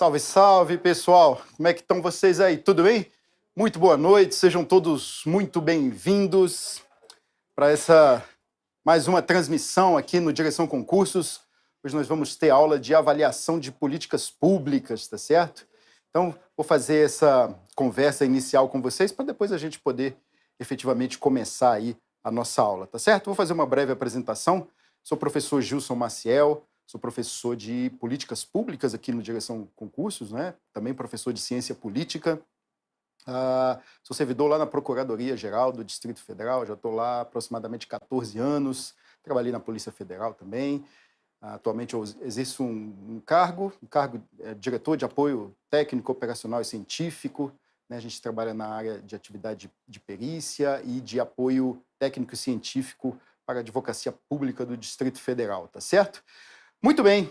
Salve, salve, pessoal! Como é que estão vocês aí? Tudo bem? Muito boa noite, sejam todos muito bem-vindos para essa mais uma transmissão aqui no Direção Concursos. Hoje nós vamos ter aula de avaliação de políticas públicas, tá certo? Então, vou fazer essa conversa inicial com vocês para depois a gente poder efetivamente começar aí a nossa aula, tá certo? Vou fazer uma breve apresentação. Sou o professor Gilson Maciel, sou professor de políticas públicas aqui no Direção Concursos, né? Também professor de ciência política. Sou servidor lá na Procuradoria-Geral do Distrito Federal, já estou lá há aproximadamente 14 anos. Trabalhei na Polícia Federal também. Atualmente eu exerço um cargo diretor de apoio técnico, operacional e científico, né? A gente trabalha na área de atividade de perícia e de apoio técnico e científico para a advocacia pública do Distrito Federal, tá certo? Muito bem,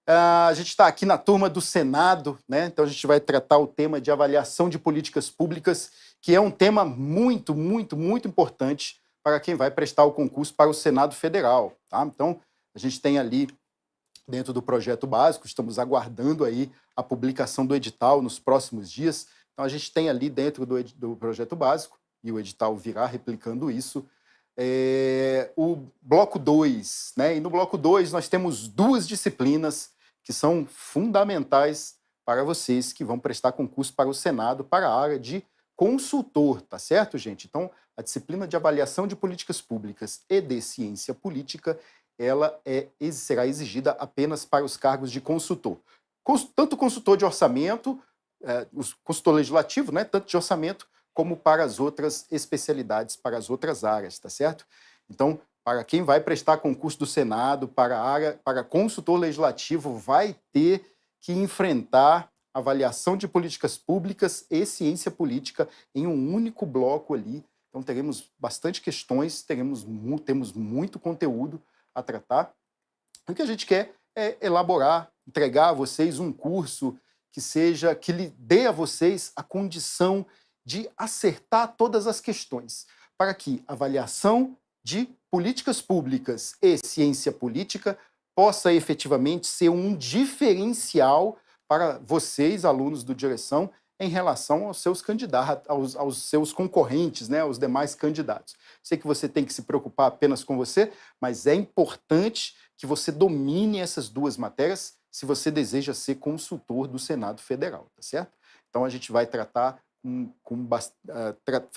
a gente está aqui na turma do Senado, né? Então a gente vai tratar o tema de avaliação de políticas públicas, que é um tema muito, muito, muito importante para quem vai prestar o concurso para o Senado Federal, tá? Então a gente tem ali dentro do projeto básico, estamos aguardando aí a publicação do edital nos próximos dias. Então a gente tem ali dentro do projeto básico, e o edital virá replicando isso, o bloco 2, né? E no bloco 2 nós temos duas disciplinas que são fundamentais para vocês que vão prestar concurso para o Senado, para a área de consultor, tá certo, gente? Então, a disciplina de avaliação de políticas públicas e de ciência política, ela será exigida apenas para os cargos de consultor. Tanto consultor de orçamento, consultor legislativo, né? Tanto de orçamento, como para as outras especialidades, para as outras áreas, tá certo? Então, para quem vai prestar concurso do Senado, para consultor legislativo, vai ter que enfrentar avaliação de políticas públicas e ciência política em um único bloco ali. Então, teremos bastante questões, temos muito conteúdo a tratar. O que a gente quer é elaborar, entregar a vocês um curso que lhe dê a vocês a condição de acertar todas as questões, para que a avaliação de políticas públicas e ciência política possa efetivamente ser um diferencial para vocês, alunos do Direção, em relação aos seus candidatos, aos seus concorrentes, né, aos demais candidatos. Sei que você tem que se preocupar apenas com você, mas é importante que você domine essas duas matérias se você deseja ser consultor do Senado Federal, tá certo? Então a gente vai tratar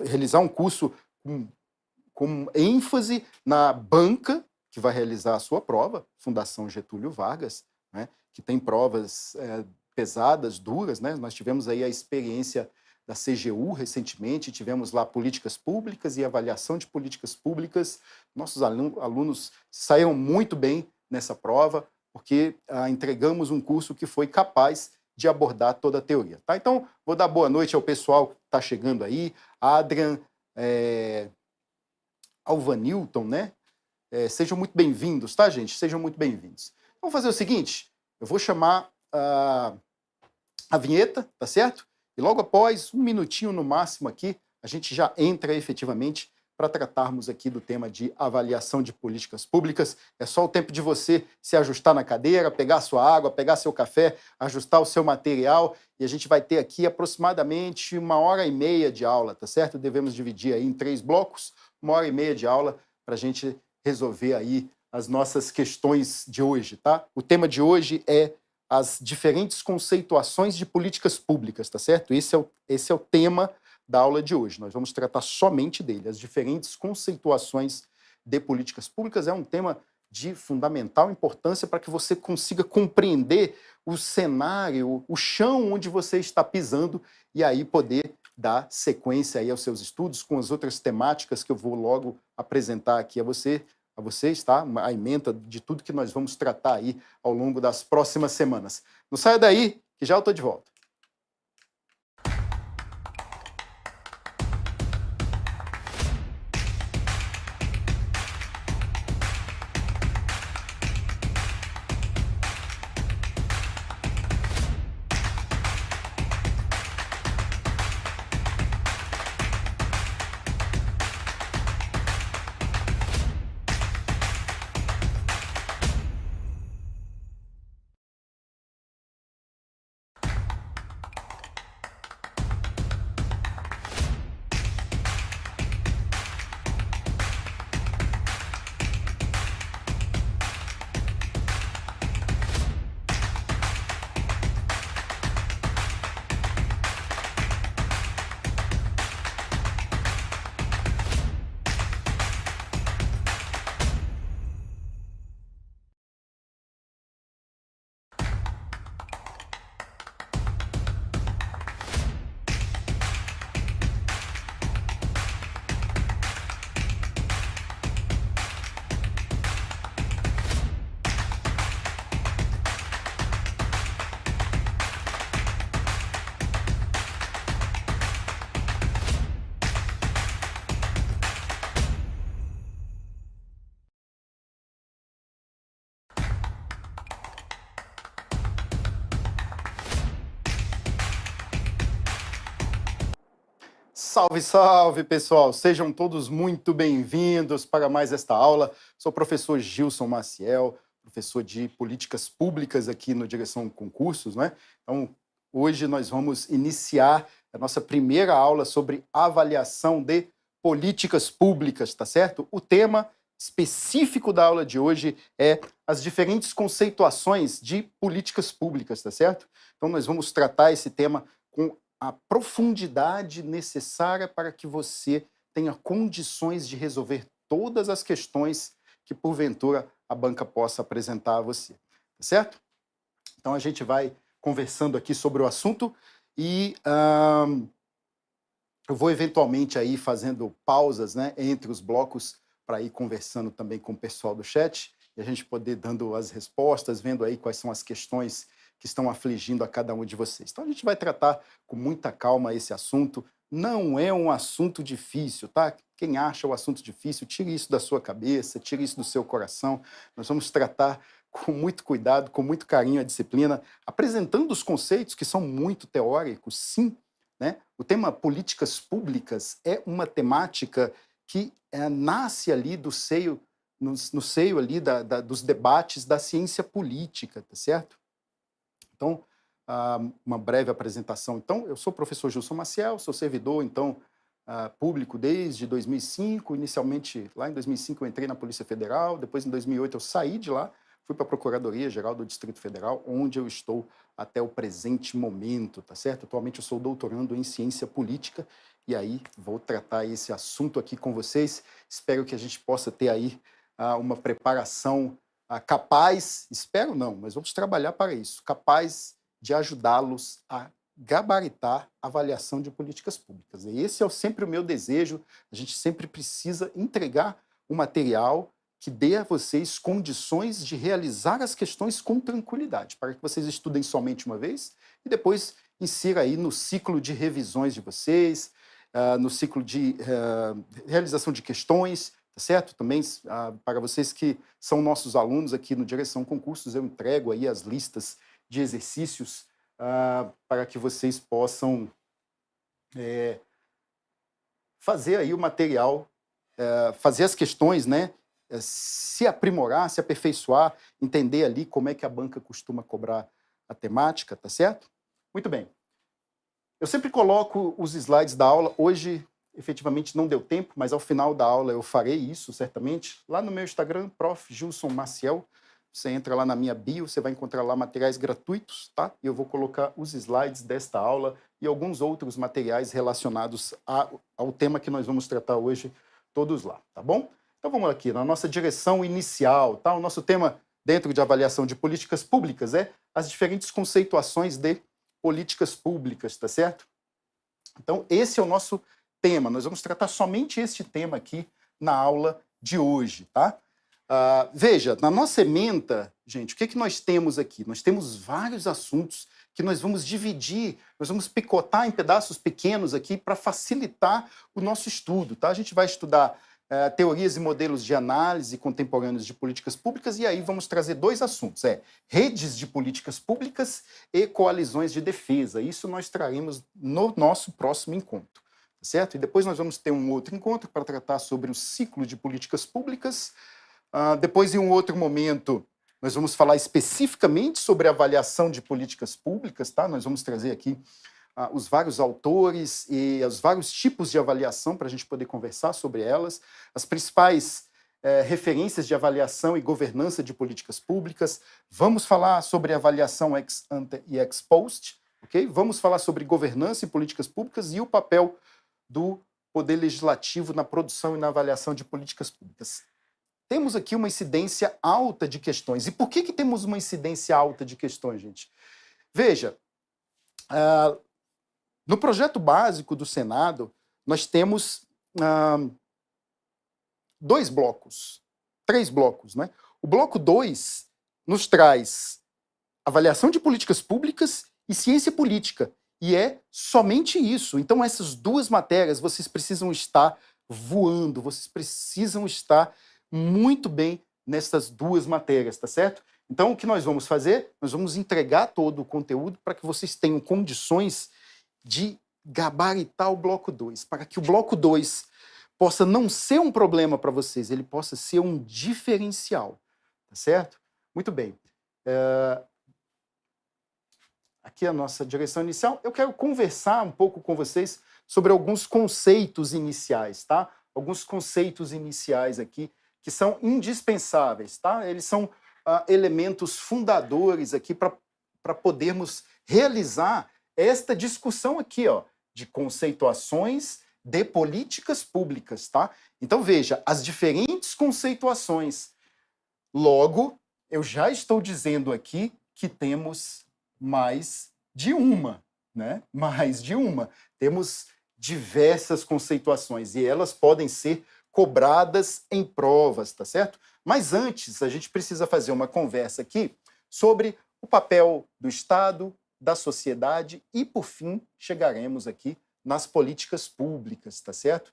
realizar um curso com ênfase na banca que vai realizar a sua prova, Fundação Getúlio Vargas, né, que tem provas pesadas, duras, né? Nós tivemos aí a experiência da CGU recentemente, tivemos lá políticas públicas e avaliação de políticas públicas. Nossos alunos saíram muito bem nessa prova, porque entregamos um curso que foi capaz de abordar toda a teoria, tá? Então, vou dar boa noite ao pessoal que está chegando aí, Adrian, Alvanilton, né? Sejam muito bem-vindos, tá, gente? Sejam muito bem-vindos. Vamos fazer o seguinte, eu vou chamar a vinheta, tá certo? E logo após, um minutinho no máximo aqui, a gente já entra efetivamente para tratarmos aqui do tema de avaliação de políticas públicas. É só o tempo de você se ajustar na cadeira, pegar sua água, pegar seu café, ajustar o seu material, e a gente vai ter aqui aproximadamente 1h30 de aula, tá certo? Devemos dividir aí em 3 blocos, 1h30 de aula, para a gente resolver aí as nossas questões de hoje, tá? O tema de hoje é as diferentes conceituações de políticas públicas, tá certo? Esse é o tema da aula de hoje. Nós vamos tratar somente dele. As diferentes conceituações de políticas públicas é um tema de fundamental importância para que você consiga compreender o cenário, o chão onde você está pisando e aí poder dar sequência aí aos seus estudos com as outras temáticas que eu vou logo apresentar aqui a vocês, tá? A ementa de tudo que nós vamos tratar aí ao longo das próximas semanas. Não saia daí, que já eu estou de volta. Salve, salve, pessoal! Sejam todos muito bem-vindos para mais esta aula. Sou o professor Gilson Maciel, professor de Políticas Públicas aqui no Direção Concursos, né? Então, hoje nós vamos iniciar a nossa primeira aula sobre avaliação de políticas públicas, tá certo? O tema específico da aula de hoje é as diferentes conceituações de políticas públicas, tá certo? Então, nós vamos tratar esse tema com a profundidade necessária para que você tenha condições de resolver todas as questões que, porventura, a banca possa apresentar a você. Tá certo? Então, a gente vai conversando aqui sobre o assunto e eu vou, eventualmente, aí fazendo pausas, né, entre os blocos para ir conversando também com o pessoal do chat e a gente poder dando as respostas, vendo aí quais são as questões que estão afligindo a cada um de vocês. Então, a gente vai tratar com muita calma esse assunto. Não é um assunto difícil, tá? Quem acha o assunto difícil, tire isso da sua cabeça, tire isso do seu coração. Nós vamos tratar com muito cuidado, com muito carinho a disciplina, apresentando os conceitos que são muito teóricos, sim, né? O tema políticas públicas é uma temática que nasce ali do seio, no seio ali dos debates da ciência política, tá certo? Então, uma breve apresentação. Então, eu sou o professor Gilson Maciel, sou servidor, então, público desde 2005. Inicialmente, lá em 2005, eu entrei na Polícia Federal. Depois, em 2008, eu saí de lá, fui para a Procuradoria-Geral do Distrito Federal, onde eu estou até o presente momento, tá certo? Atualmente, eu sou doutorando em Ciência Política e aí vou tratar esse assunto aqui com vocês. Espero que a gente possa ter aí uma preparação capaz, espero não, mas vamos trabalhar para isso, capaz de ajudá-los a gabaritar a avaliação de políticas públicas. E esse é sempre o meu desejo, a gente sempre precisa entregar um material que dê a vocês condições de realizar as questões com tranquilidade, para que vocês estudem somente uma vez e depois insira aí no ciclo de revisões de vocês, no ciclo de realização de questões, tá certo? Também, para vocês que são nossos alunos aqui no Direção Concursos, eu entrego aí as listas de exercícios para que vocês possam fazer aí o material, fazer as questões, né? Se aprimorar, se aperfeiçoar, entender ali como é que a banca costuma cobrar a temática, tá certo? Muito bem. Eu sempre coloco os slides da aula. Hoje, efetivamente, não deu tempo, mas ao final da aula eu farei isso, certamente. Lá no meu Instagram, Prof. Gilson Maciel, você entra lá na minha bio, você vai encontrar lá materiais gratuitos, tá? E eu vou colocar os slides desta aula e alguns outros materiais relacionados ao tema que nós vamos tratar hoje, todos lá, tá bom? Então vamos aqui, na nossa direção inicial, tá? O nosso tema dentro de avaliação de políticas públicas é as diferentes conceituações de políticas públicas, tá certo? Então, esse é o nosso tema. Nós vamos tratar somente este tema aqui na aula de hoje, tá? Veja, na nossa ementa, gente, o que nós temos aqui? Nós temos vários assuntos que nós vamos dividir, nós vamos picotar em pedaços pequenos aqui para facilitar o nosso estudo, tá? A gente vai estudar teorias e modelos de análise contemporâneos de políticas públicas, e aí vamos trazer dois assuntos, redes de políticas públicas e coalizões de defesa. Isso nós traremos no nosso próximo encontro, certo? E depois nós vamos ter um outro encontro para tratar sobre o ciclo de políticas públicas. Depois, em um outro momento, nós vamos falar especificamente sobre a avaliação de políticas públicas, tá? Nós vamos trazer aqui os vários autores e os vários tipos de avaliação para a gente poder conversar sobre elas, as principais referências de avaliação e governança de políticas públicas. Vamos falar sobre avaliação ex ante e ex post, ok? Vamos falar sobre governança e políticas públicas e o papel do Poder Legislativo na produção e na avaliação de políticas públicas. Temos aqui uma incidência alta de questões. E por que temos uma incidência alta de questões, gente? Veja, no projeto básico do Senado, nós temos três blocos, né? O bloco 2 nos traz avaliação de políticas públicas e ciência política. E é somente isso. Então, essas duas matérias, vocês precisam estar voando, vocês precisam estar muito bem nessas duas matérias, tá certo? Então, o que nós vamos fazer? Nós vamos entregar todo o conteúdo para que vocês tenham condições de gabaritar o bloco 2, para que o bloco 2 possa não ser um problema para vocês, ele possa ser um diferencial, tá certo? Muito bem. Aqui é a nossa direção inicial. Eu quero conversar um pouco com vocês sobre alguns conceitos iniciais, tá? Alguns conceitos iniciais aqui que são indispensáveis, tá? Eles são elementos fundadores aqui para podermos realizar esta discussão aqui, ó, de conceituações de políticas públicas, tá? Então veja, as diferentes conceituações. Logo, eu já estou dizendo aqui que temos mais de uma, né? Mais de uma. Temos diversas conceituações e elas podem ser cobradas em provas, tá certo? Mas antes, a gente precisa fazer uma conversa aqui sobre o papel do Estado, da sociedade e, por fim, chegaremos aqui nas políticas públicas, tá certo?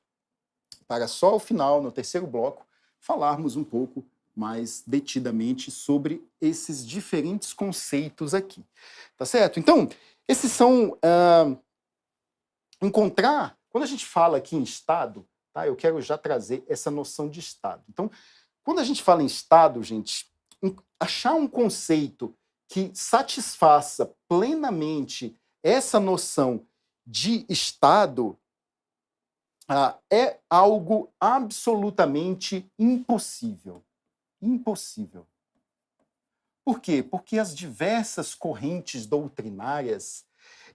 Para só ao final, no terceiro bloco, falarmos um pouco mais detidamente sobre esses diferentes conceitos aqui, tá certo? Então, esses são quando a gente fala aqui em Estado, tá? Eu quero já trazer essa noção de Estado. Então, quando a gente fala em Estado, gente, achar um conceito que satisfaça plenamente essa noção de Estado é algo absolutamente impossível. Impossível. Por quê? Porque as diversas correntes doutrinárias,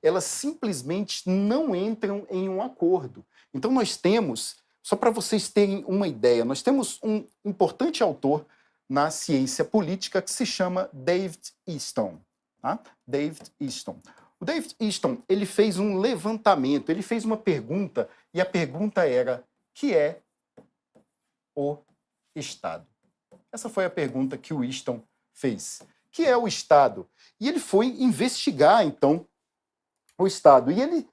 elas simplesmente não entram em um acordo. Então nós temos, só para vocês terem uma ideia, nós temos um importante autor na ciência política que se chama David Easton. Tá? David Easton. O David Easton, ele fez um levantamento, ele fez uma pergunta, e a pergunta era: que é o Estado? Essa foi a pergunta que o Easton fez. Que é o Estado? E ele foi investigar, então, o Estado. E ele,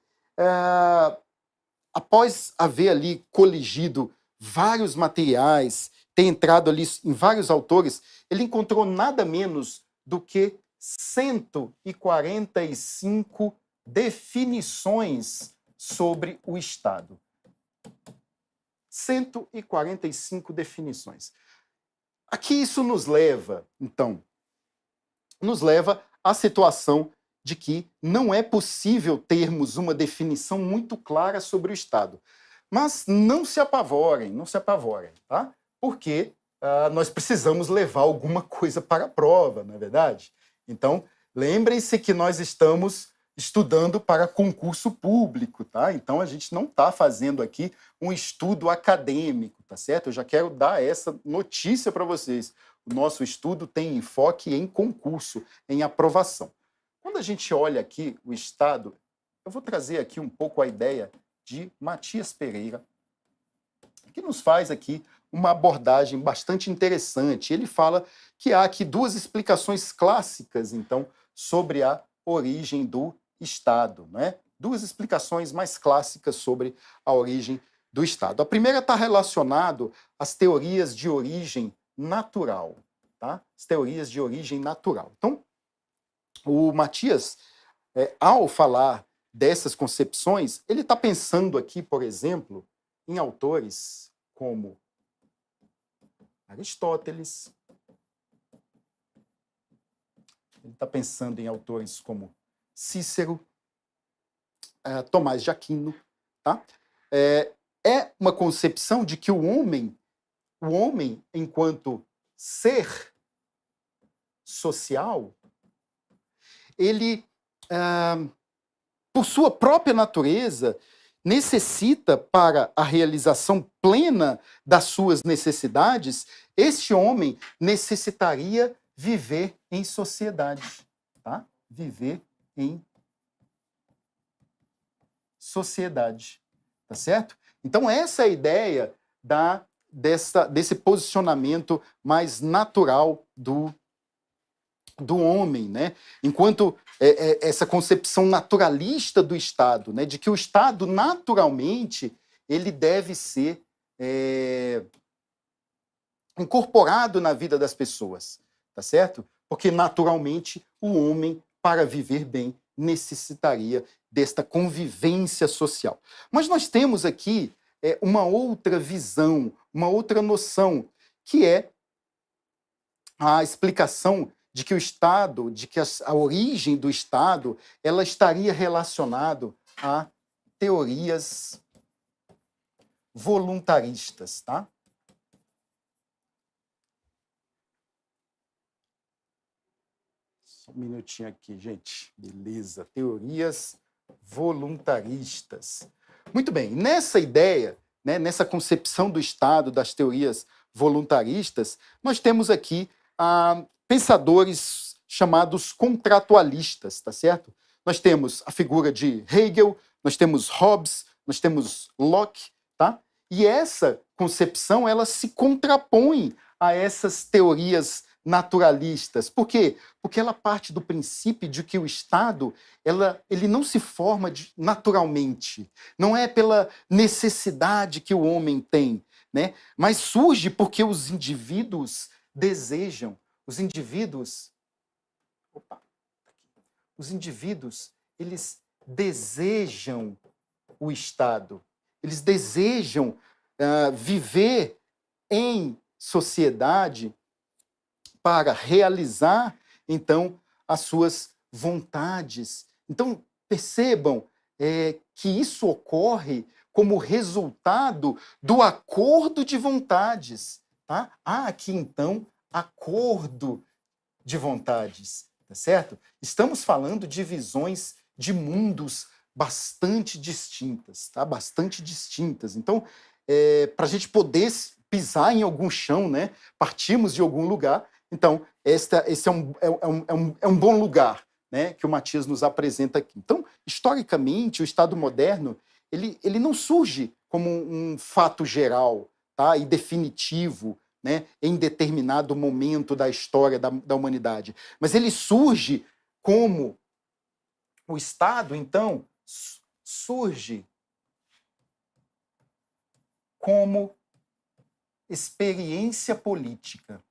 após haver ali coligido vários materiais, ter entrado ali em vários autores, ele encontrou nada menos do que 145 definições sobre o Estado. 145 definições. A que isso nos leva, então? Nos leva à situação de que não é possível termos uma definição muito clara sobre o Estado. Mas não se apavorem, tá? Porque nós precisamos levar alguma coisa para a prova, não é verdade? Então, lembrem-se que nós estamos estudando para concurso público, tá? Então, a gente não está fazendo aqui um estudo acadêmico, tá certo? Eu já quero dar essa notícia para vocês. O nosso estudo tem enfoque em concurso, em aprovação. Quando a gente olha aqui o Estado, eu vou trazer aqui um pouco a ideia de Matias Pereira, que nos faz aqui uma abordagem bastante interessante. Ele fala que há aqui duas explicações clássicas, então, sobre a origem do Estado, né? Duas explicações mais clássicas sobre a origem do Estado. A primeira está relacionada às teorias de origem natural, tá? As teorias de origem natural. Então, o Matias, ao falar dessas concepções, ele está pensando aqui, por exemplo, em autores como Aristóteles, ele está pensando em autores como Cícero, Tomás de Aquino, tá? É uma concepção de que o homem, enquanto ser social, ele, por sua própria natureza, necessita, para a realização plena das suas necessidades, este homem necessitaria viver em sociedade, tá? Viver em sociedade, tá certo? Então essa é a ideia desse posicionamento mais natural do homem, né? Enquanto essa concepção naturalista do Estado, né? De que o Estado, naturalmente, ele deve ser incorporado na vida das pessoas, tá certo? Porque, naturalmente, o homem, para viver bem, necessitaria desta convivência social. Mas nós temos aqui uma outra visão, uma outra noção, que é a explicação de que o Estado, de que a origem do Estado, ela estaria relacionado a teorias voluntaristas, tá? Só um minutinho aqui, gente. Beleza. Teorias voluntaristas. Muito bem. Nessa ideia, né, nessa concepção do Estado, das teorias voluntaristas, nós temos aqui pensadores chamados contratualistas, tá certo? Nós temos a figura de Hegel, nós temos Hobbes, nós temos Locke, tá? E essa concepção, ela se contrapõe a essas teorias naturalistas. Por quê? Porque ela parte do princípio de que o Estado, ele não se forma naturalmente, não é pela necessidade que o homem tem, né? Mas surge porque os indivíduos desejam, os indivíduos, eles desejam o Estado, eles desejam viver em sociedade para realizar, então, as suas vontades. Então, percebam que isso ocorre como resultado do acordo de vontades. Tá? Há aqui, então, acordo de vontades, tá certo? Estamos falando de visões de mundos bastante distintas, tá? Bastante distintas. Então, para a gente poder pisar em algum chão, né? Partimos de algum lugar. Então, esse é um bom lugar, né? Que o Matias nos apresenta aqui. Então, historicamente, o Estado moderno ele não surge como um fato geral, tá? E definitivo, né? Em determinado momento da história da humanidade. Mas ele surge como o Estado, então, surge como experiência política.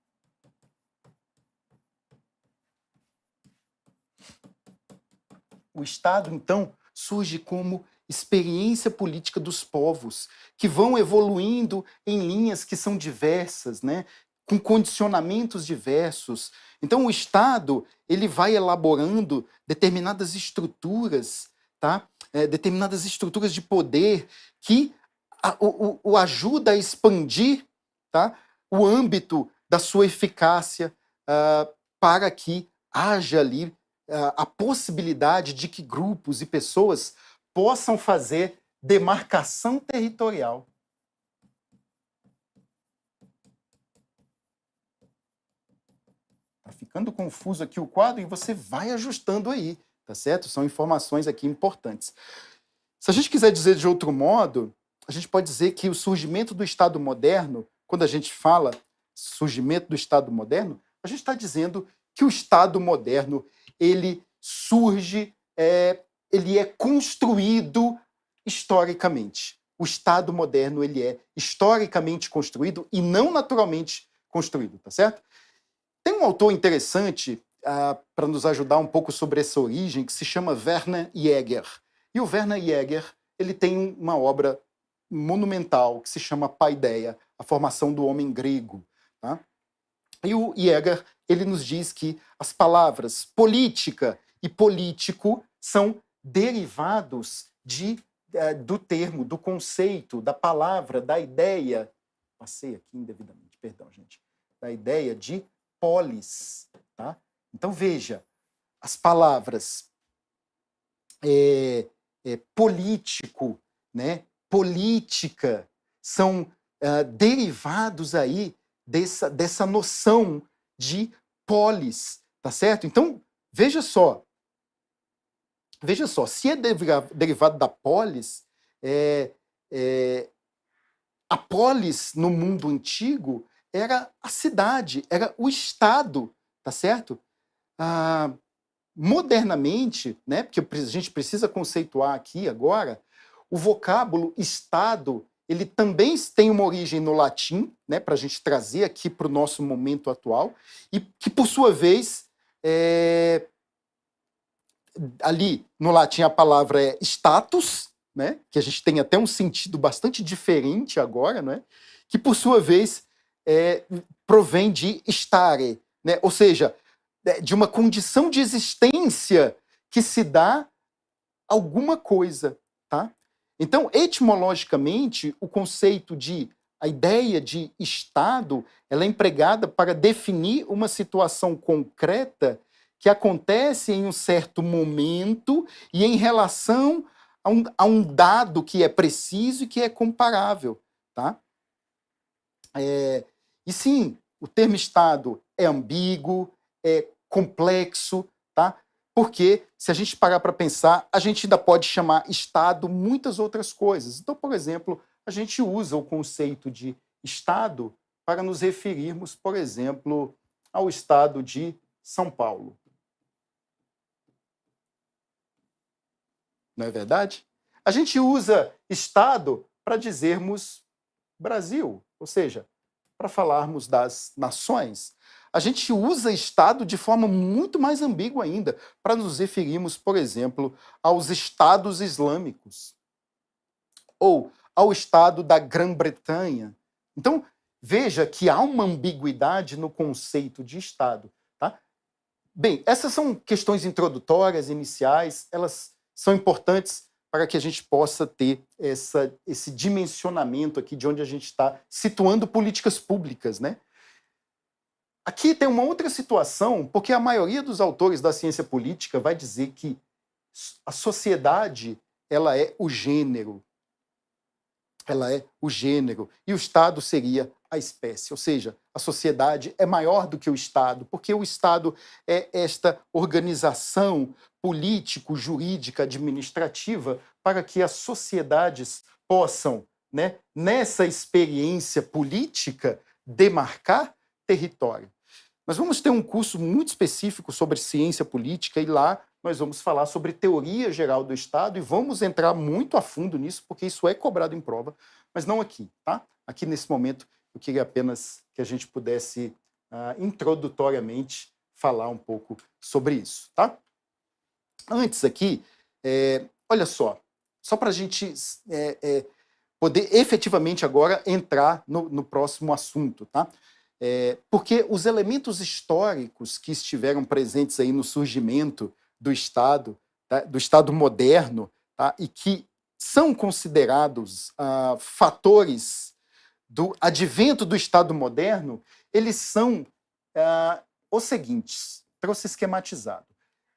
O Estado, então, surge como experiência política dos povos, que vão evoluindo em linhas que são diversas, né? Com condicionamentos diversos. Então, o Estado ele vai elaborando determinadas estruturas, tá? Determinadas estruturas de poder que o ajuda a expandir, tá? O âmbito da sua eficácia para que haja ali a possibilidade de que grupos e pessoas possam fazer demarcação territorial. Tá ficando confuso aqui o quadro e você vai ajustando aí, tá certo? São informações aqui importantes. Se a gente quiser dizer de outro modo, a gente pode dizer que o surgimento do Estado moderno, quando a gente fala surgimento do Estado moderno, a gente está dizendo que o Estado moderno ele surge, ele é construído historicamente. O Estado moderno ele é historicamente construído e não naturalmente construído, tá certo? Tem um autor interessante para nos ajudar um pouco sobre essa origem que se chama Werner Jäger. E o Werner Jäger ele tem uma obra monumental que se chama Paideia, a formação do homem grego. Tá? E o Jäger ele nos diz que as palavras política e político são derivados do termo, do conceito, da palavra, da ideia. Passei aqui indevidamente, perdão, gente. Da ideia de polis. Tá? Então, veja, as palavras político, né, política, são derivados aí dessa noção de polis, tá certo? Então, veja só, se é derivado da polis, a polis no mundo antigo era a cidade, era o Estado, tá certo? Modernamente, né, porque a gente precisa conceituar aqui agora, o vocábulo Estado, ele também tem uma origem no latim, né, para a gente trazer aqui para o nosso momento atual, e que, por sua vez, ali no latim a palavra é status, né? Que a gente tem até um sentido bastante diferente agora, né? Que por sua vez provém de stare, né? Ou seja, de uma condição de existência que se dá alguma coisa, tá? Então, etimologicamente, o conceito a ideia de Estado, ela é empregada para definir uma situação concreta que acontece em um certo momento e em relação a um dado que é preciso e que é comparável, tá? E sim, o termo Estado é ambíguo, é complexo, tá? Porque, se a gente parar para pensar, a gente ainda pode chamar Estado muitas outras coisas. Então, por exemplo, a gente usa o conceito de Estado para nos referirmos, por exemplo, ao Estado de São Paulo. Não é verdade? A gente usa Estado para dizermos Brasil, ou seja, para falarmos das nações. A gente usa Estado de forma muito mais ambígua ainda, para nos referirmos, por exemplo, aos Estados Islâmicos ou ao Estado da Grã-Bretanha. Então, veja que há uma ambiguidade no conceito de Estado. Tá? Bem, essas são questões introdutórias, iniciais, elas são importantes para que a gente possa ter esse dimensionamento aqui de onde a gente está situando políticas públicas, né? Aqui tem uma outra situação, porque a maioria dos autores da ciência política vai dizer que a sociedade, ela é o gênero. Ela é o gênero. E o Estado seria a espécie. Ou seja, a sociedade é maior do que o Estado, porque o Estado é esta organização político-jurídica administrativa para que as sociedades possam, né, nessa experiência política, demarcar território. Nós vamos ter um curso muito específico sobre ciência política e lá nós vamos falar sobre teoria geral do Estado e vamos entrar muito a fundo nisso, porque isso é cobrado em prova, mas não aqui, tá? Aqui, nesse momento, eu queria apenas que a gente pudesse, introdutoriamente, falar um pouco sobre isso, tá? Antes aqui, olha só para a gente poder efetivamente agora entrar no próximo assunto, tá? Porque os elementos históricos que estiveram presentes aí no surgimento do Estado, tá? Do Estado moderno, tá? E que são considerados fatores do advento do Estado moderno, eles são os seguintes, trouxe esquematizado.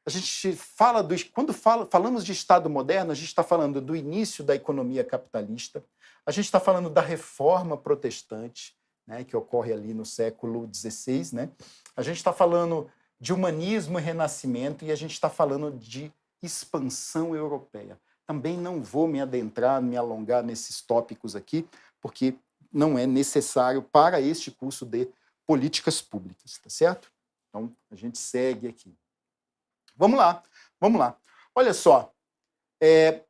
A gente fala quando falamos de Estado moderno, a gente está falando do início da economia capitalista, a gente está falando da reforma protestante, né, que ocorre ali no século XVI, né? A gente está falando de humanismo e renascimento e a gente está falando de expansão europeia. Também não vou me adentrar, me alongar nesses tópicos aqui, porque não é necessário para este curso de políticas públicas, tá certo? Então, a gente segue aqui. Vamos lá. Olha só,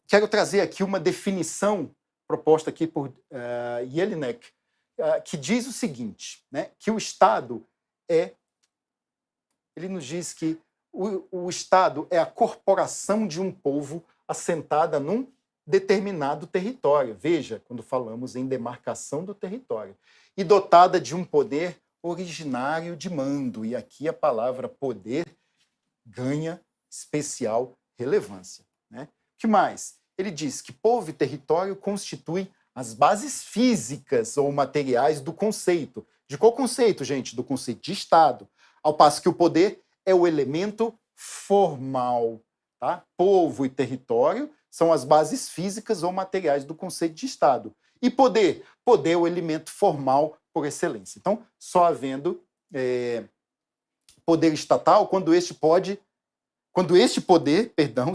quero trazer aqui uma definição proposta aqui por Jelinek, que diz o seguinte, né, que o Estado ele nos diz que o Estado é a corporação de um povo assentada num determinado território. Veja, quando falamos em demarcação do território. E dotada de um poder originário de mando. E aqui a palavra poder ganha especial relevância, né? O que mais? Ele diz que povo e território constituem as bases físicas ou materiais do conceito. De qual conceito, gente? Do conceito de Estado. Ao passo que o poder é o elemento formal. Tá? Povo e território são as bases físicas ou materiais do conceito de Estado. E poder? Poder é o elemento formal por excelência. Então, só havendo poder estatal quando este poder,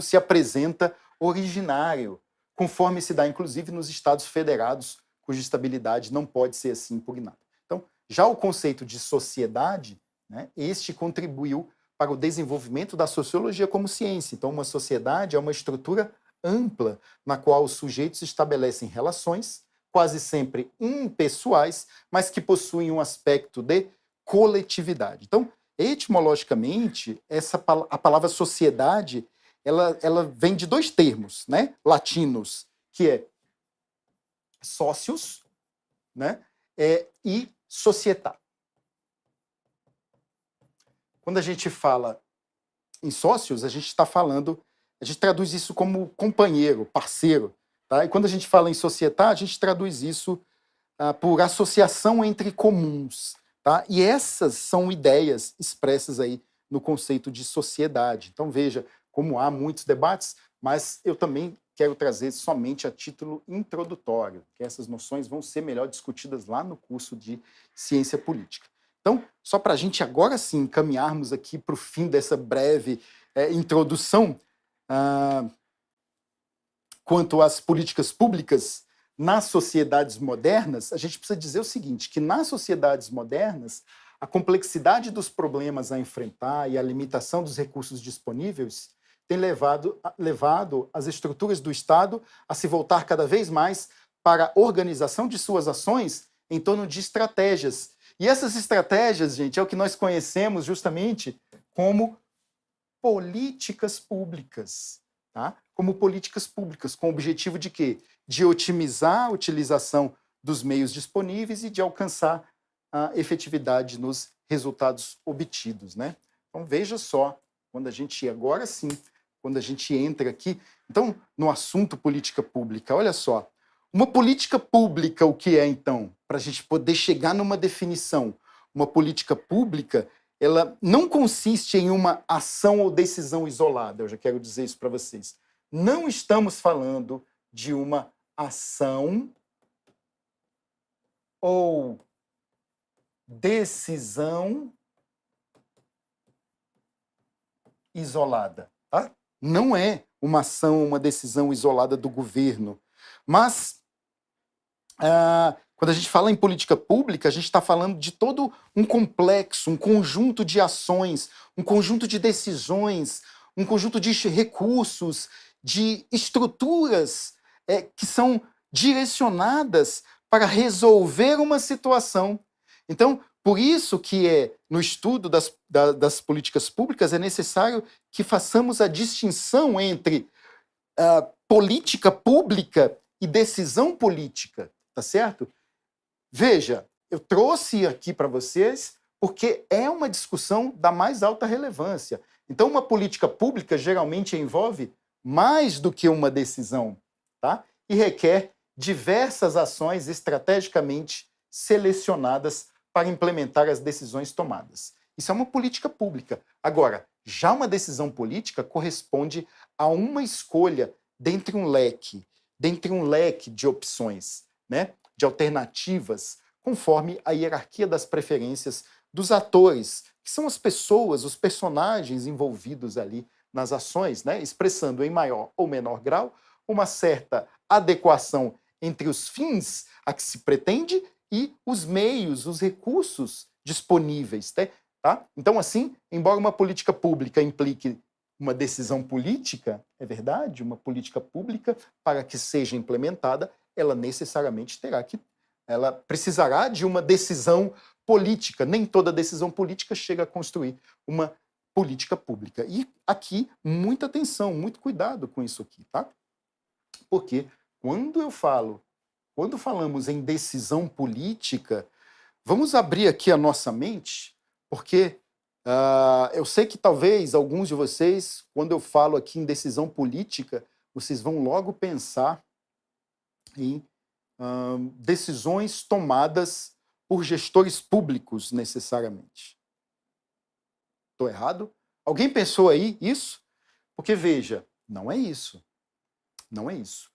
se apresenta originário, conforme se dá, inclusive, nos Estados federados, cuja estabilidade não pode ser assim impugnada. Então, já o conceito de sociedade, né, este contribuiu para o desenvolvimento da sociologia como ciência. Então, uma sociedade é uma estrutura ampla na qual os sujeitos estabelecem relações, quase sempre impessoais, mas que possuem um aspecto de coletividade. Então, etimologicamente, a palavra sociedade ela vem de dois termos, né, latinos, que é socius, né, e società. Quando a gente fala em sócios, a gente traduz isso como companheiro, parceiro, tá? E quando a gente fala em società, a gente traduz isso por associação entre comuns, tá? E essas são ideias expressas aí no conceito de sociedade. Então veja como há muitos debates, mas eu também quero trazer somente a título introdutório, que essas noções vão ser melhor discutidas lá no curso de Ciência Política. Então, só para a gente agora sim caminharmos aqui para o fim dessa breve introdução quanto às políticas públicas nas sociedades modernas, a gente precisa dizer o seguinte, que nas sociedades modernas, a complexidade dos problemas a enfrentar e a limitação dos recursos disponíveis tem levado as estruturas do Estado a se voltar cada vez mais para a organização de suas ações em torno de estratégias. E essas estratégias, gente, é o que nós conhecemos justamente como políticas públicas, tá? Como políticas públicas, com o objetivo de quê? De otimizar a utilização dos meios disponíveis e de alcançar a efetividade nos resultados obtidos, né? Então veja só, quando a gente entra aqui, então no assunto política pública, olha só, uma política pública, o que é então? Para a gente poder chegar numa definição, uma política pública, ela não consiste em uma ação ou decisão isolada, eu já quero dizer isso para vocês. Não estamos falando de uma ação ou decisão isolada, tá? Não é uma ação, uma decisão isolada do governo, mas quando a gente fala em política pública, a gente está falando de todo um complexo, um conjunto de ações, um conjunto de decisões, um conjunto de recursos, de estruturas que são direcionadas para resolver uma situação. Então, por isso que no estudo das políticas públicas é necessário que façamos a distinção entre política pública e decisão política, tá certo? Veja, eu trouxe aqui para vocês porque é uma discussão da mais alta relevância. Então, uma política pública geralmente envolve mais do que uma decisão, tá? E requer diversas ações estrategicamente selecionadas para implementar as decisões tomadas. Isso é uma política pública. Agora, já uma decisão política corresponde a uma escolha dentre um leque de opções, né? De alternativas, conforme a hierarquia das preferências dos atores, que são as pessoas, os personagens envolvidos ali nas ações, né? Expressando em maior ou menor grau uma certa adequação entre os fins a que se pretende e os meios, os recursos disponíveis, tá? Então, assim, embora uma política pública implique uma decisão política, é verdade, uma política pública, para que seja implementada, ela necessariamente ela precisará de uma decisão política. Nem toda decisão política chega a construir uma política pública. E aqui, muita atenção, muito cuidado com isso aqui, tá? Porque quando falamos em decisão política, vamos abrir aqui a nossa mente, porque eu sei que talvez alguns de vocês, quando eu falo aqui em decisão política, vocês vão logo pensar em decisões tomadas por gestores públicos, necessariamente. Estou errado? Alguém pensou aí isso? Porque, veja, não é isso. Não é isso.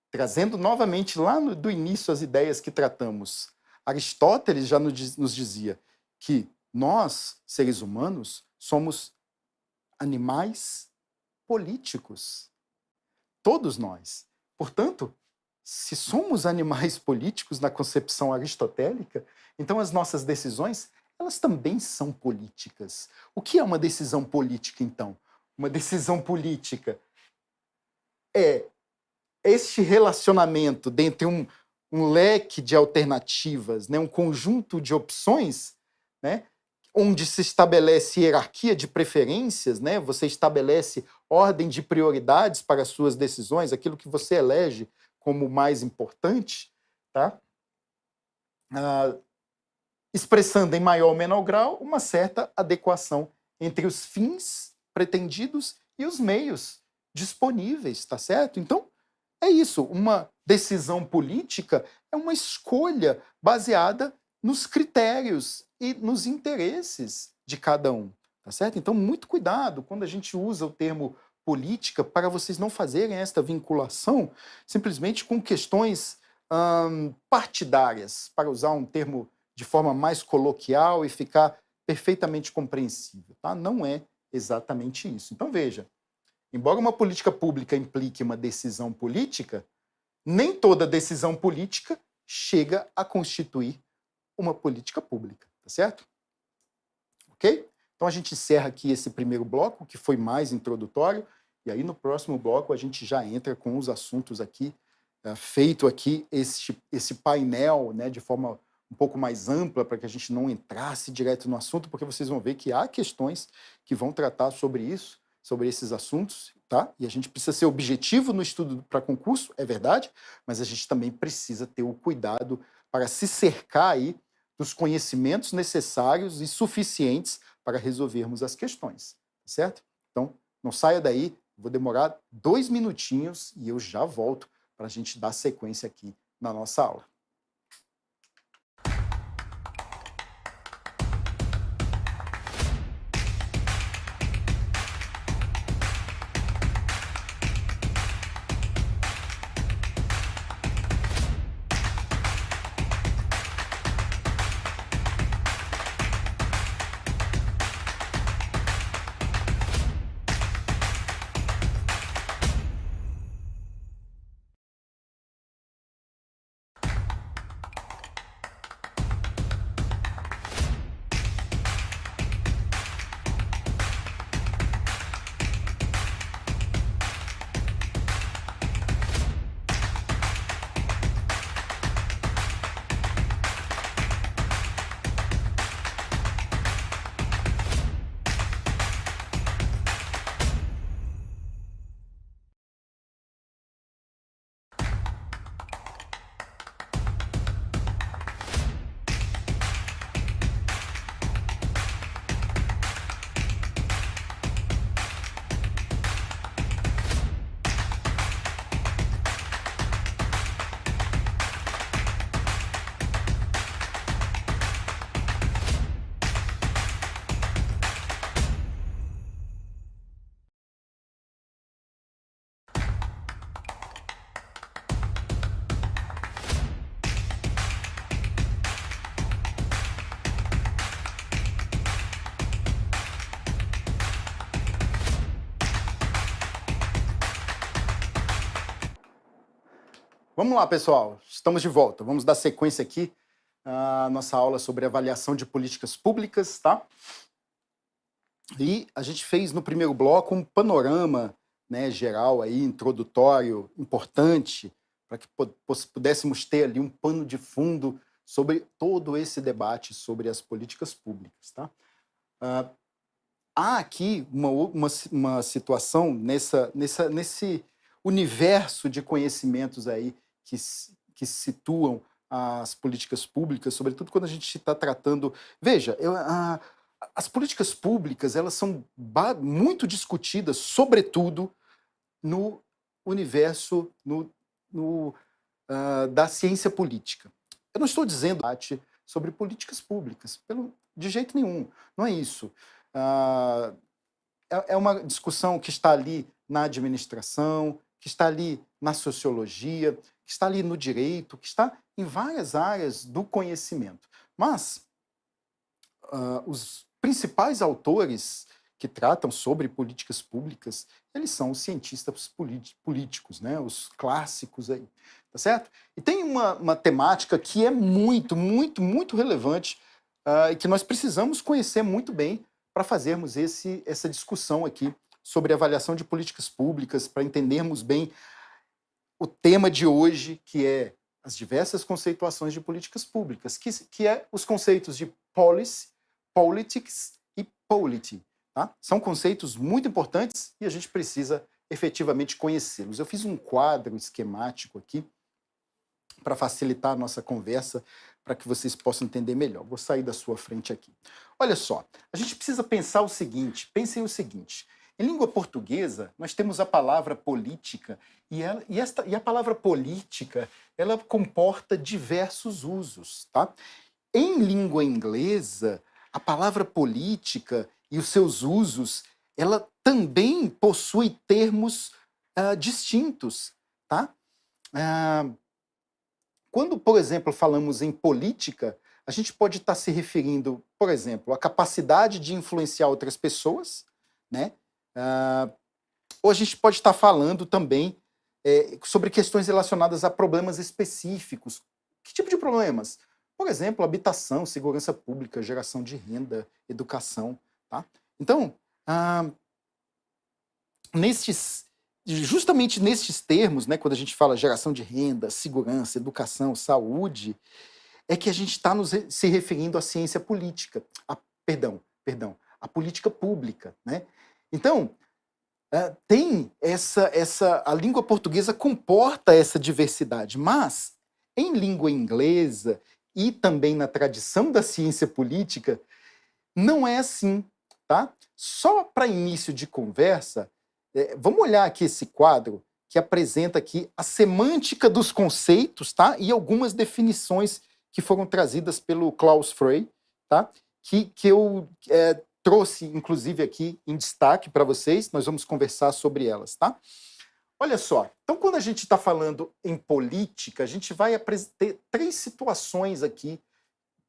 Trazendo novamente lá do início as ideias que tratamos, Aristóteles já nos dizia que nós, seres humanos, somos animais políticos. Todos nós. Portanto, se somos animais políticos na concepção aristotélica, então as nossas decisões, elas também são políticas. O que é uma decisão política, então? Uma decisão política é este relacionamento dentre um leque de alternativas, né, um conjunto de opções, né, onde se estabelece hierarquia de preferências, né? Você estabelece ordem de prioridades para as suas decisões, aquilo que você elege como mais importante, tá? Expressando em maior ou menor grau uma certa adequação entre os fins pretendidos e os meios disponíveis, tá certo? Então, é isso. Uma decisão política é uma escolha baseada nos critérios e nos interesses de cada um, tá certo? Então, muito cuidado quando a gente usa o termo política para vocês não fazerem esta vinculação simplesmente com questões partidárias, para usar um termo de forma mais coloquial e ficar perfeitamente compreensível, tá? Não é exatamente isso. Então, veja, embora uma política pública implique uma decisão política, nem toda decisão política chega a constituir uma política pública, tá certo? Ok? Então a gente encerra aqui esse primeiro bloco, que foi mais introdutório, e aí no próximo bloco a gente já entra com os assuntos aqui, feito aqui esse painel, né, de forma um pouco mais ampla, para que a gente não entrasse direto no assunto, porque vocês vão ver que há questões que vão tratar sobre isso, sobre esses assuntos, tá? E a gente precisa ser objetivo no estudo para concurso, é verdade, mas a gente também precisa ter o cuidado para se cercar aí dos conhecimentos necessários e suficientes para resolvermos as questões, tá certo? Então, não saia daí, vou demorar 2 minutinhos e eu já volto para a gente dar sequência aqui na nossa aula. Vamos lá, pessoal. Estamos de volta. Vamos dar sequência aqui à nossa aula sobre avaliação de políticas públicas, tá? E a gente fez no primeiro bloco um panorama, né, geral aí, introdutório, importante, para que pudéssemos ter ali um pano de fundo sobre todo esse debate sobre as políticas públicas, tá? Há aqui uma situação nesse universo de conhecimentos aí que situam as políticas públicas, sobretudo quando a gente está tratando... Veja, as políticas públicas elas são muito discutidas, sobretudo no universo da ciência política. Eu não estou dizendo sobre políticas públicas, de jeito nenhum, não é isso. É uma discussão que está ali na administração, que está ali na sociologia, que está ali no direito, que está em várias áreas do conhecimento. Mas os principais autores que tratam sobre políticas públicas, eles são os cientistas políticos, né? Os clássicos aí, tá certo? E tem uma temática que é muito, muito, muito relevante e que nós precisamos conhecer muito bem para fazermos essa discussão aqui sobre avaliação de políticas públicas, para entendermos bem o tema de hoje, que é as diversas conceituações de políticas públicas, que é os conceitos de policy, politics e polity. Tá? São conceitos muito importantes e a gente precisa efetivamente conhecê-los. Eu fiz um quadro esquemático aqui para facilitar a nossa conversa, para que vocês possam entender melhor. Vou sair da sua frente aqui. Olha só, a gente precisa pensar o seguinte, pensem o seguinte, em língua portuguesa, nós temos a palavra política, e a palavra política, ela comporta diversos usos, tá? Em língua inglesa, a palavra política e os seus usos, ela também possui termos distintos, tá? Quando, por exemplo, falamos em política, a gente pode estar se referindo, por exemplo, à capacidade de influenciar outras pessoas, né? Ou a gente pode estar falando também sobre questões relacionadas a problemas específicos. Que tipo de problemas? Por exemplo, habitação, segurança pública, geração de renda, educação. Tá? Então, justamente nestes termos, né, quando a gente fala geração de renda, segurança, educação, saúde, é que a gente está se referindo à ciência política. Perdão, à política pública. Né? Então, tem a língua portuguesa comporta essa diversidade, mas em língua inglesa e também na tradição da ciência política, não é assim, tá? Só para início de conversa, vamos olhar aqui esse quadro que apresenta aqui a semântica dos conceitos, tá? E algumas definições que foram trazidas pelo Klaus Frey, tá? Que eu trouxe, inclusive, aqui em destaque para vocês. Nós vamos conversar sobre elas, tá? Olha só, então quando a gente está falando em política, a gente vai ter três situações aqui,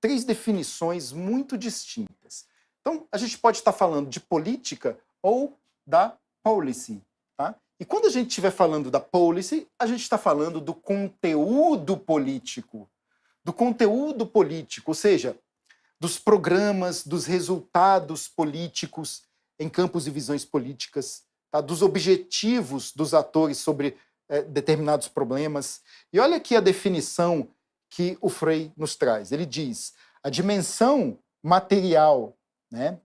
três definições muito distintas. Então, a gente pode estar falando de política ou da policy, tá? E quando a gente estiver falando da policy, a gente está falando do conteúdo político. Do conteúdo político, ou seja, dos programas, dos resultados políticos em campos e visões políticas, tá? Dos objetivos dos atores sobre determinados problemas. E olha aqui a definição que o Frey nos traz. Ele diz, a dimensão material, né,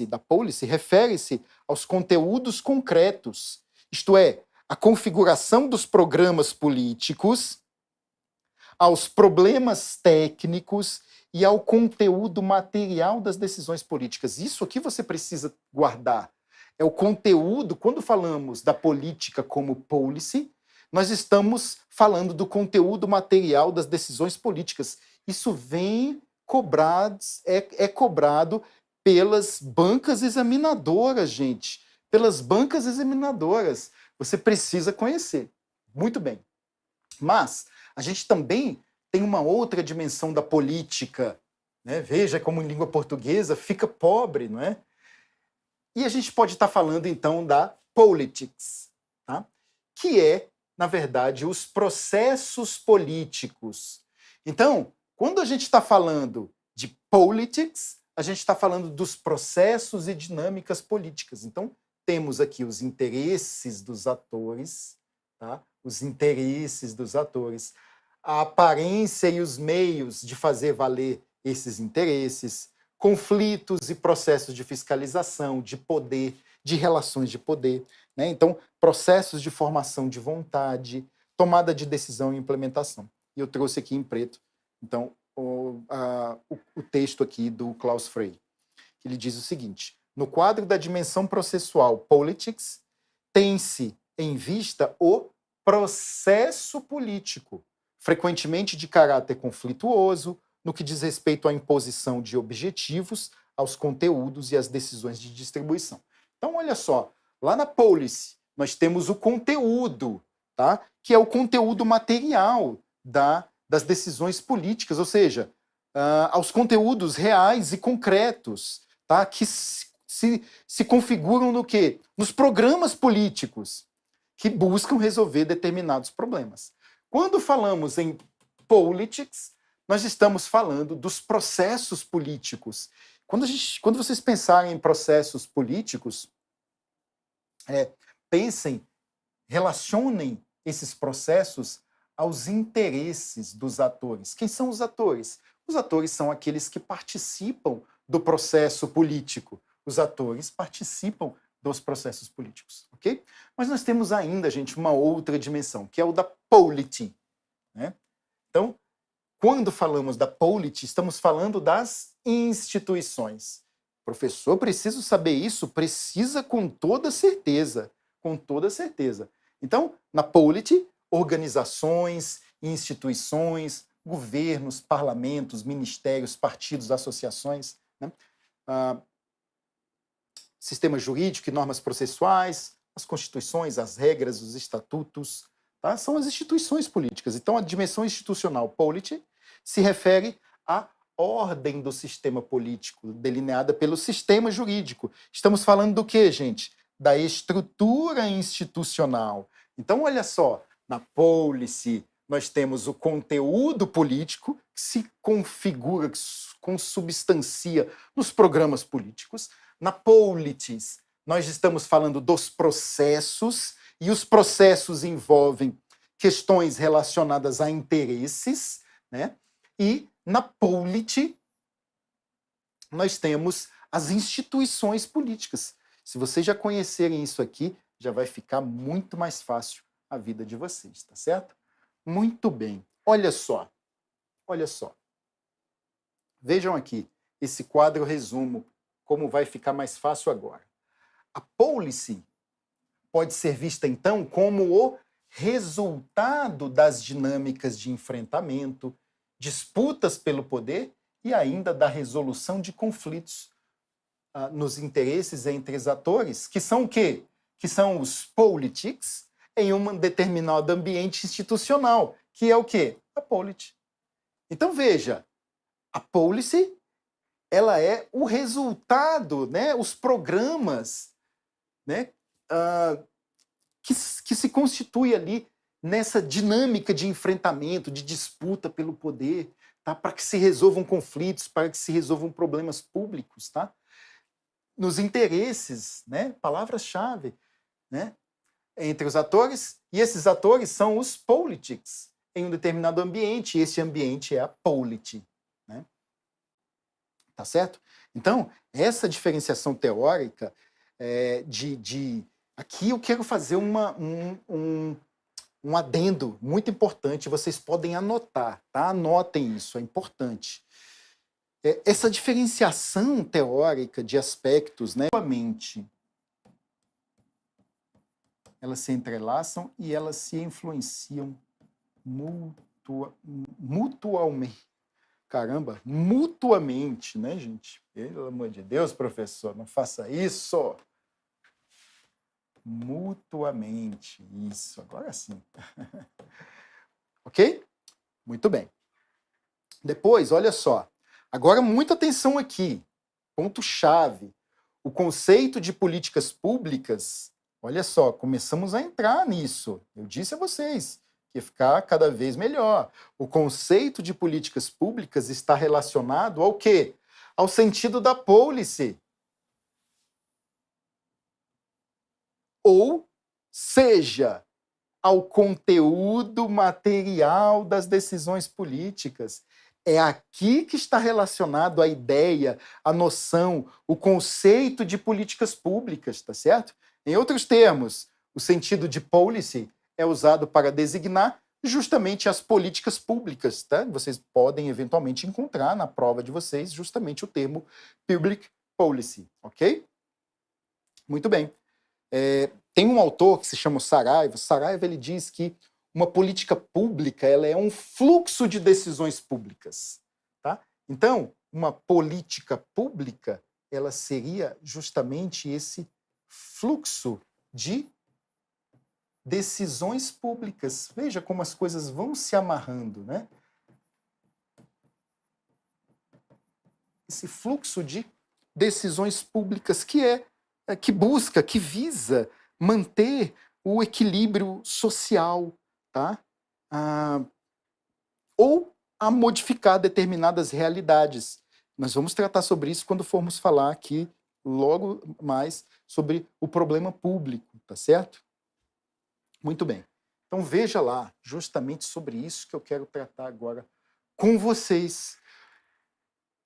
da policy, refere-se aos conteúdos concretos, isto é, a configuração dos programas políticos, aos problemas técnicos e ao conteúdo material das decisões políticas. Isso aqui você precisa guardar. É o conteúdo, quando falamos da política como policy, nós estamos falando do conteúdo material das decisões políticas. Isso vem cobrado, é cobrado pelas bancas examinadoras, gente. Pelas bancas examinadoras. Você precisa conhecer. Muito bem. Mas a gente também tem uma outra dimensão da política. Né? Veja como em língua portuguesa fica pobre, não é? E a gente pode estar falando, então, da politics, tá? Que é, na verdade, os processos políticos. Então, quando a gente está falando de politics, a gente está falando dos processos e dinâmicas políticas. Então, temos aqui os interesses dos atores, tá? Os interesses dos atores, a aparência e os meios de fazer valer esses interesses, conflitos e processos de fiscalização, de poder, de relações de poder. Né? Então, processos de formação de vontade, tomada de decisão e implementação. E eu trouxe aqui em preto, então, o texto aqui do Klaus Frey, que ele diz o seguinte, no quadro da dimensão processual politics, tem-se em vista o processo político, frequentemente de caráter conflituoso, no que diz respeito à imposição de objetivos, aos conteúdos e às decisões de distribuição. Então, olha só, lá na policy, nós temos o conteúdo, tá? Que é o conteúdo material das decisões políticas, ou seja, aos conteúdos reais e concretos, tá? Que se configuram no quê? Nos programas políticos que buscam resolver determinados problemas. Quando falamos em politics, nós estamos falando dos processos políticos. Quando vocês pensarem em processos políticos, pensem, relacionem esses processos aos interesses dos atores. Quem são os atores? Os atores são aqueles que participam do processo político? Os atores participam dos processos políticos, ok? Mas nós temos ainda, gente, uma outra dimensão, que é o da polity, né? Então, quando falamos da polity, estamos falando das instituições. Professor, preciso saber isso? Precisa com toda certeza, com toda certeza. Então, na polity, organizações, instituições, governos, parlamentos, ministérios, partidos, associações, né? Sistema jurídico e normas processuais, as constituições, as regras, os estatutos, tá? São as instituições políticas. Então, a dimensão institucional polity se refere à ordem do sistema político, delineada pelo sistema jurídico. Estamos falando do quê, gente? Da estrutura institucional. Então, olha só, na policy, nós temos o conteúdo político que se configura, que se consubstancia nos programas políticos. Na polities, nós estamos falando dos processos, e os processos envolvem questões relacionadas a interesses, né? E na polity, nós temos as instituições políticas. Se vocês já conhecerem isso aqui, já vai ficar muito mais fácil a vida de vocês, tá certo? Muito bem. Olha só. Olha só. Vejam aqui esse quadro resumo, como vai ficar mais fácil agora. A policy pode ser vista, então, como o resultado das dinâmicas de enfrentamento, disputas pelo poder e ainda da resolução de conflitos nos interesses entre os atores, que são o quê? Que são os politics em um determinado ambiente institucional, que é o quê? A polity. Então, veja, a policy, ela é o resultado, né, os programas, né, que se constitui ali nessa dinâmica de enfrentamento, de disputa pelo poder, tá, para que se resolvam conflitos, para que se resolvam problemas públicos, tá? Nos interesses, né, palavras-chave, né, entre os atores, e esses atores são os politics em um determinado ambiente, e esse ambiente é a polity, né? Tá certo? Então, essa diferenciação teórica aqui eu quero fazer um adendo muito importante, vocês podem anotar, tá? Anotem isso, é importante. Essa diferenciação teórica de aspectos, né, elas se entrelaçam e elas se influenciam mutualmente. Caramba, mutuamente, né, gente? Pelo amor de Deus, professor, não faça isso. Mutuamente, isso, agora sim. Ok? Muito bem. Depois, olha só. Agora, muita atenção aqui. Ponto-chave. O conceito de políticas públicas, olha só, começamos a entrar nisso. Eu disse a vocês que ia ficar cada vez melhor. O conceito de políticas públicas está relacionado ao quê? Ao sentido da policy. Ou seja, ao conteúdo material das decisões políticas. É aqui que está relacionado a ideia, a noção, o conceito de políticas públicas, tá certo? Em outros termos, o sentido de policy é usado para designar justamente as políticas públicas, tá? Vocês podem eventualmente encontrar na prova de vocês justamente o termo public policy, ok? Muito bem. Tem um autor que se chama Saraiva. Saraiva, ele diz que uma política pública, ela é um fluxo de decisões públicas, tá? Então, uma política pública, ela seria justamente esse fluxo de decisões públicas. Veja como as coisas vão se amarrando, né? Esse fluxo de decisões públicas que busca, que visa manter o equilíbrio social, tá? Ou a modificar determinadas realidades. Nós vamos tratar sobre isso quando formos falar aqui logo mais sobre o problema público, tá certo? Muito bem. Então veja lá, justamente sobre isso que eu quero tratar agora com vocês.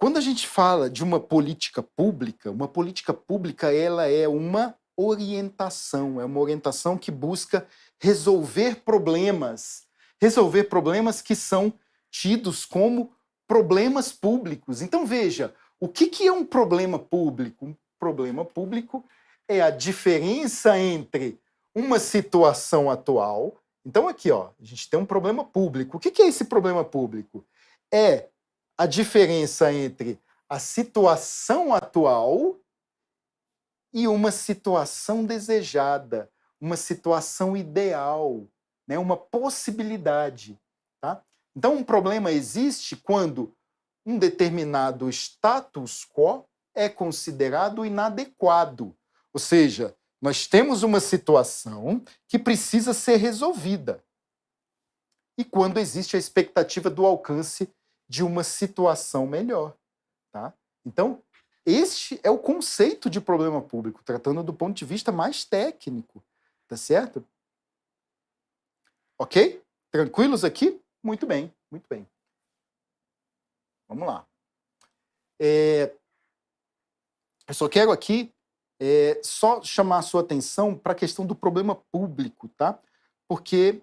Quando a gente fala de uma política pública ela é uma orientação, é uma orientação que busca resolver problemas que são tidos como problemas públicos. Então veja, o que é um problema público? Um problema público é a diferença entre uma situação atual. Então aqui, ó, a gente tem um problema público. O que é esse problema público? É a diferença entre a situação atual e uma situação desejada, uma situação ideal, né? Uma possibilidade. Tá? Então, um problema existe quando um determinado status quo é considerado inadequado. Ou seja, nós temos uma situação que precisa ser resolvida. E quando existe a expectativa do alcance de uma situação melhor. Tá? Então, este é o conceito de problema público, tratando do ponto de vista mais técnico. Tá certo? Ok? Tranquilos aqui? Muito bem, muito bem. Vamos lá. Eu só quero aqui só chamar a sua atenção para a questão do problema público, tá? Porque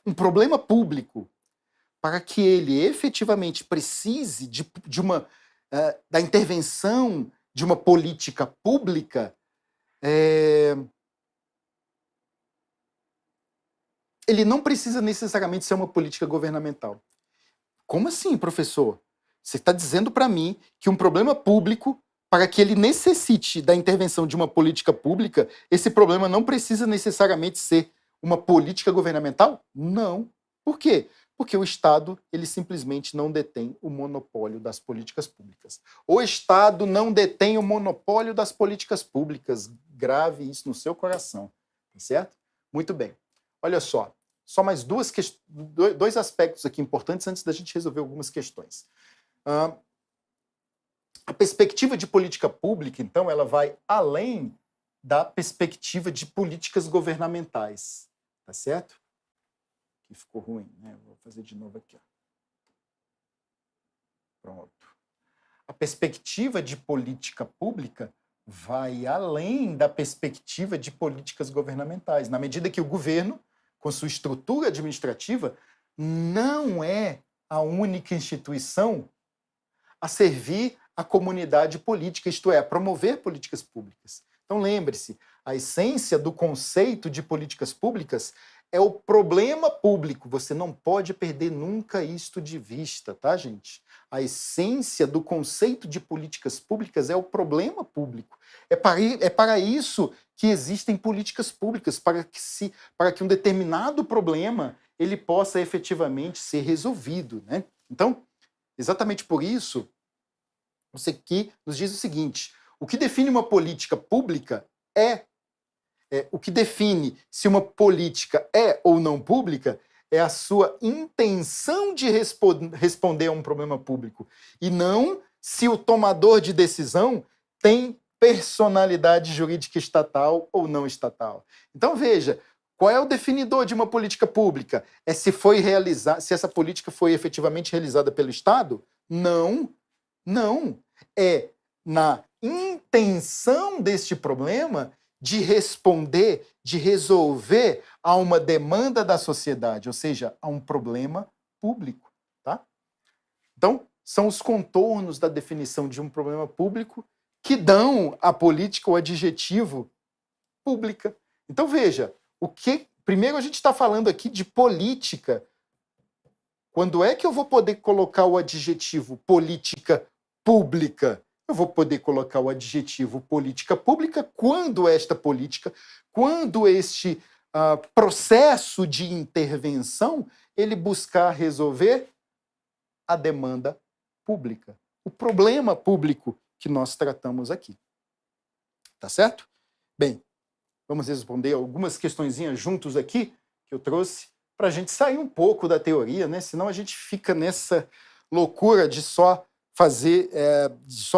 um problema público, para que ele efetivamente precise da intervenção de uma política pública, ele não precisa necessariamente ser uma política governamental. Como assim, professor? Você está dizendo para mim que um problema público, para que ele necessite da intervenção de uma política pública, esse problema não precisa necessariamente ser uma política governamental? Não. Por quê? Porque o Estado, ele simplesmente não detém o monopólio das políticas públicas. O Estado não detém o monopólio das políticas públicas. Grave isso no seu coração. Tá certo? Muito bem. Olha só mais dois aspectos aqui importantes antes da gente resolver algumas questões. A perspectiva de política pública, então, ela vai além da perspectiva de políticas governamentais. Tá certo? Aqui ficou ruim, né? Vou fazer de novo aqui. Ó. Pronto. A perspectiva de política pública vai além da perspectiva de políticas governamentais, na medida que o governo, com sua estrutura administrativa, não é a única instituição a servir a comunidade política, isto é, a promover políticas públicas. Então lembre-se, a essência do conceito de políticas públicas é o problema público. Você não pode perder nunca isto de vista, tá, gente? A essência do conceito de políticas públicas é o problema público. É para isso que existem políticas públicas, para que um determinado problema ele possa efetivamente ser resolvido, né? Então, exatamente por isso, você aqui nos diz o seguinte: o que define uma política pública o que define se uma política é ou não pública é a sua intenção de responder a um problema público, e não se o tomador de decisão tem personalidade jurídica estatal ou não estatal. Então veja, qual é o definidor de uma política pública? É se essa política foi efetivamente realizada pelo Estado? Não, não. É na intenção deste problema de responder, de resolver a uma demanda da sociedade, ou seja, a um problema público. Tá? Então, são os contornos da definição de um problema público que dão à política o adjetivo pública. Então, veja, primeiro a gente está falando aqui de política. Quando é que eu vou poder colocar o adjetivo política pública? Eu vou poder colocar o adjetivo política pública quando este processo de intervenção, ele buscar resolver a demanda pública, o problema público que nós tratamos aqui. Tá certo? Bem, vamos responder algumas questõezinhas juntos aqui que eu trouxe para a gente sair um pouco da teoria, né? Senão a gente fica nessa loucura de só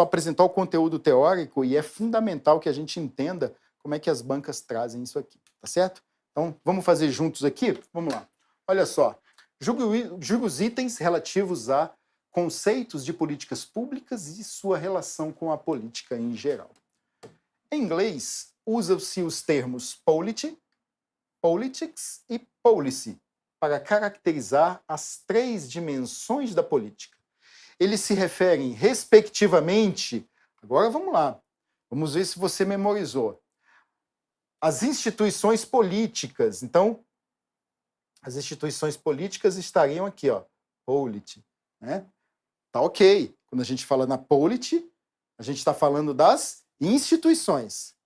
apresentar o conteúdo teórico, e é fundamental que a gente entenda como é que as bancas trazem isso aqui, tá certo? Então, vamos fazer juntos aqui? Vamos lá. Olha só, julgue os itens relativos à conceitos de políticas públicas e sua relação com a política em geral. Em inglês, usam-se os termos polity, politics e policy para caracterizar as três dimensões da política. Eles se referem, respectivamente, agora vamos lá, vamos ver se você memorizou, as instituições políticas. Então, as instituições políticas estariam aqui, ó, polity, né? Tá ok. Quando a gente fala na polity, a gente está falando das instituições.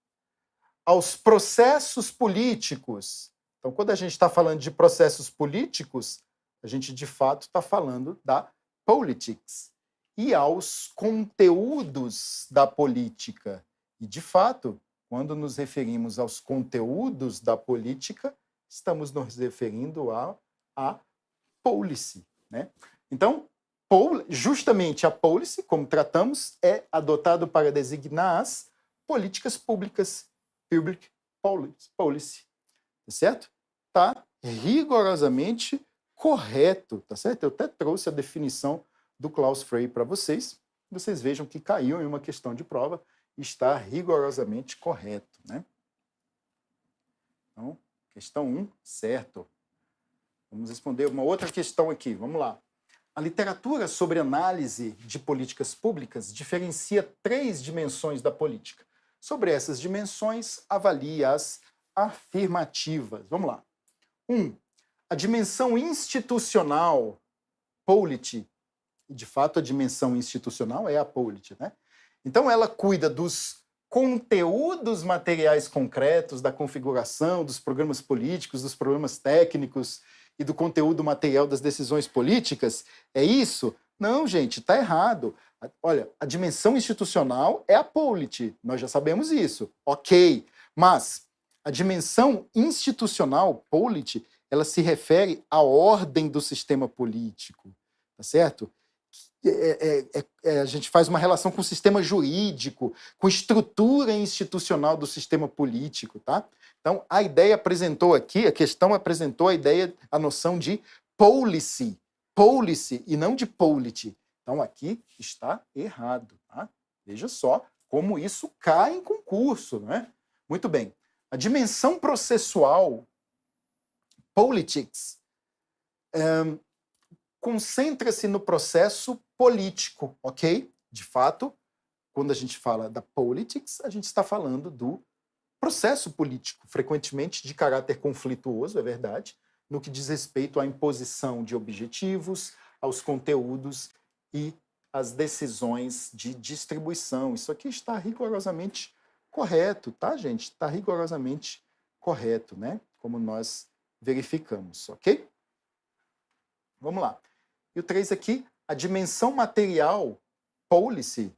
Aos processos políticos. Então, quando a gente está falando de processos políticos, a gente, de fato, está falando da politics. E aos conteúdos da política. E, de fato, quando nos referimos aos conteúdos da política, estamos nos referindo à policy, né? Então, justamente a policy, como tratamos, é adotado para designar as políticas públicas, public policy, tá certo? Tá rigorosamente correto, tá certo? Eu até trouxe a definição do Klaus Frey para vocês. Vocês vejam que caiu em uma questão de prova e está rigorosamente correto, né? Então, questão 1, certo. Vamos responder uma outra questão aqui, vamos lá. A literatura sobre análise de políticas públicas diferencia três dimensões da política. Sobre essas dimensões, avalie as afirmativas. Vamos lá. 1. A dimensão institucional, polity. De fato, a dimensão institucional é a polity, né? Então, ela cuida dos conteúdos materiais concretos, da configuração dos programas políticos, dos programas técnicos e do conteúdo material das decisões políticas. É isso? Não, gente, está errado. Olha, a dimensão institucional é a polity, nós já sabemos isso, ok. Mas a dimensão institucional, polity, ela se refere à ordem do sistema político, tá certo? A gente faz uma relação com o sistema jurídico, com a estrutura institucional do sistema político, tá? Então, a ideia apresentou aqui, a questão apresentou a ideia, a noção de policy, e não de polity. Então, aqui está errado, tá? Veja só como isso cai em concurso, né? Muito bem. A dimensão processual, politics, concentra-se no processo político, ok? De fato, quando a gente fala da politics, a gente está falando do processo político, frequentemente de caráter conflituoso, é verdade, no que diz respeito à imposição de objetivos, aos conteúdos e às decisões de distribuição. Isso aqui está rigorosamente correto, tá, gente? Está rigorosamente correto, né? Como nós verificamos, ok? Vamos lá. E o 3 aqui, a dimensão material, policy,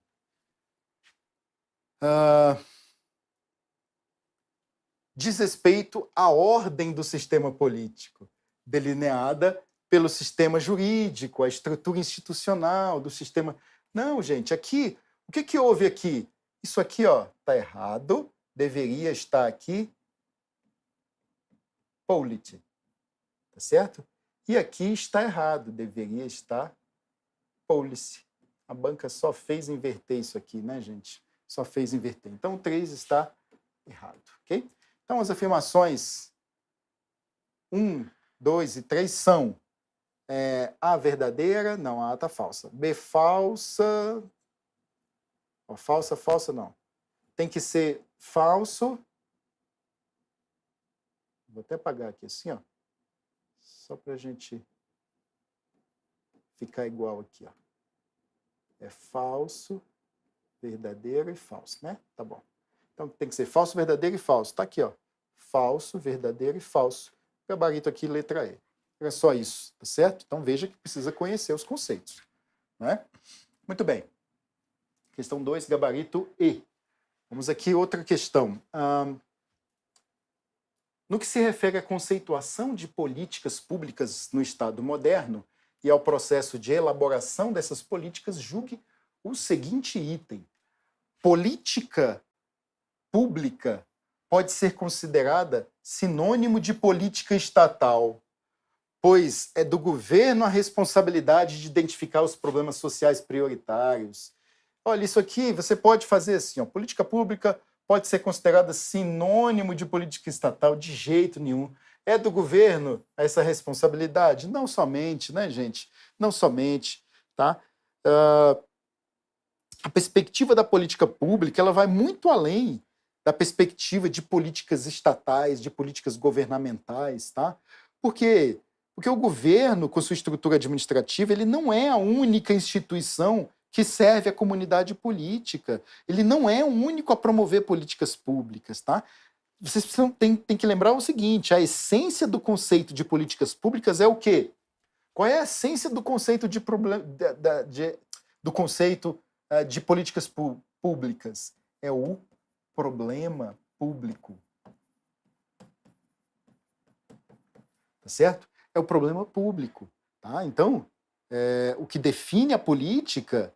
diz respeito à ordem do sistema político, delineada pelo sistema jurídico, a estrutura institucional do sistema. Não, gente, aqui, o que houve aqui? Isso aqui, ó, tá errado, deveria estar aqui polity, tá certo? E aqui está errado, deveria estar policy. A banca só fez inverter isso aqui, né, gente? Só fez inverter. Então, o 3 está errado, ok? Então, as afirmações 1, 2 e 3 são A verdadeira, não, A está falsa. B falsa, falsa não. Tem que ser falso. Vou até apagar aqui assim, ó. Só para a gente ficar igual aqui, ó. É falso, verdadeiro e falso, né? Tá bom. Então tem que ser falso, verdadeiro e falso. Tá aqui, ó. Falso, verdadeiro e falso. Gabarito aqui, letra E. É só isso, tá certo? Então veja que precisa conhecer os conceitos, né? Muito bem. Questão 2, gabarito E. Vamos aqui outra questão. No que se refere à conceituação de políticas públicas no Estado moderno e ao processo de elaboração dessas políticas, julgue o seguinte item. Política pública pode ser considerada sinônimo de política estatal. pois é do governo a responsabilidade de identificar os problemas sociais prioritários. Olha, isso aqui você pode fazer assim, ó, política pública pode ser considerada sinônimo de política estatal de jeito nenhum. É do governo essa responsabilidade? Não somente, né, gente? Não somente, tá? A perspectiva da política pública ela vai muito além da perspectiva de políticas estatais, de políticas governamentais, tá? Por quê? Porque o governo, com sua estrutura administrativa, ele não é a única instituição que serve à comunidade política. Ele não é o único a promover políticas públicas, tá? Vocês têm que lembrar o seguinte, a essência do conceito de políticas públicas é o quê? Qual é a essência do conceito de políticas públicas? É o problema público. Tá certo? É o problema público. Tá? Então, o que define a política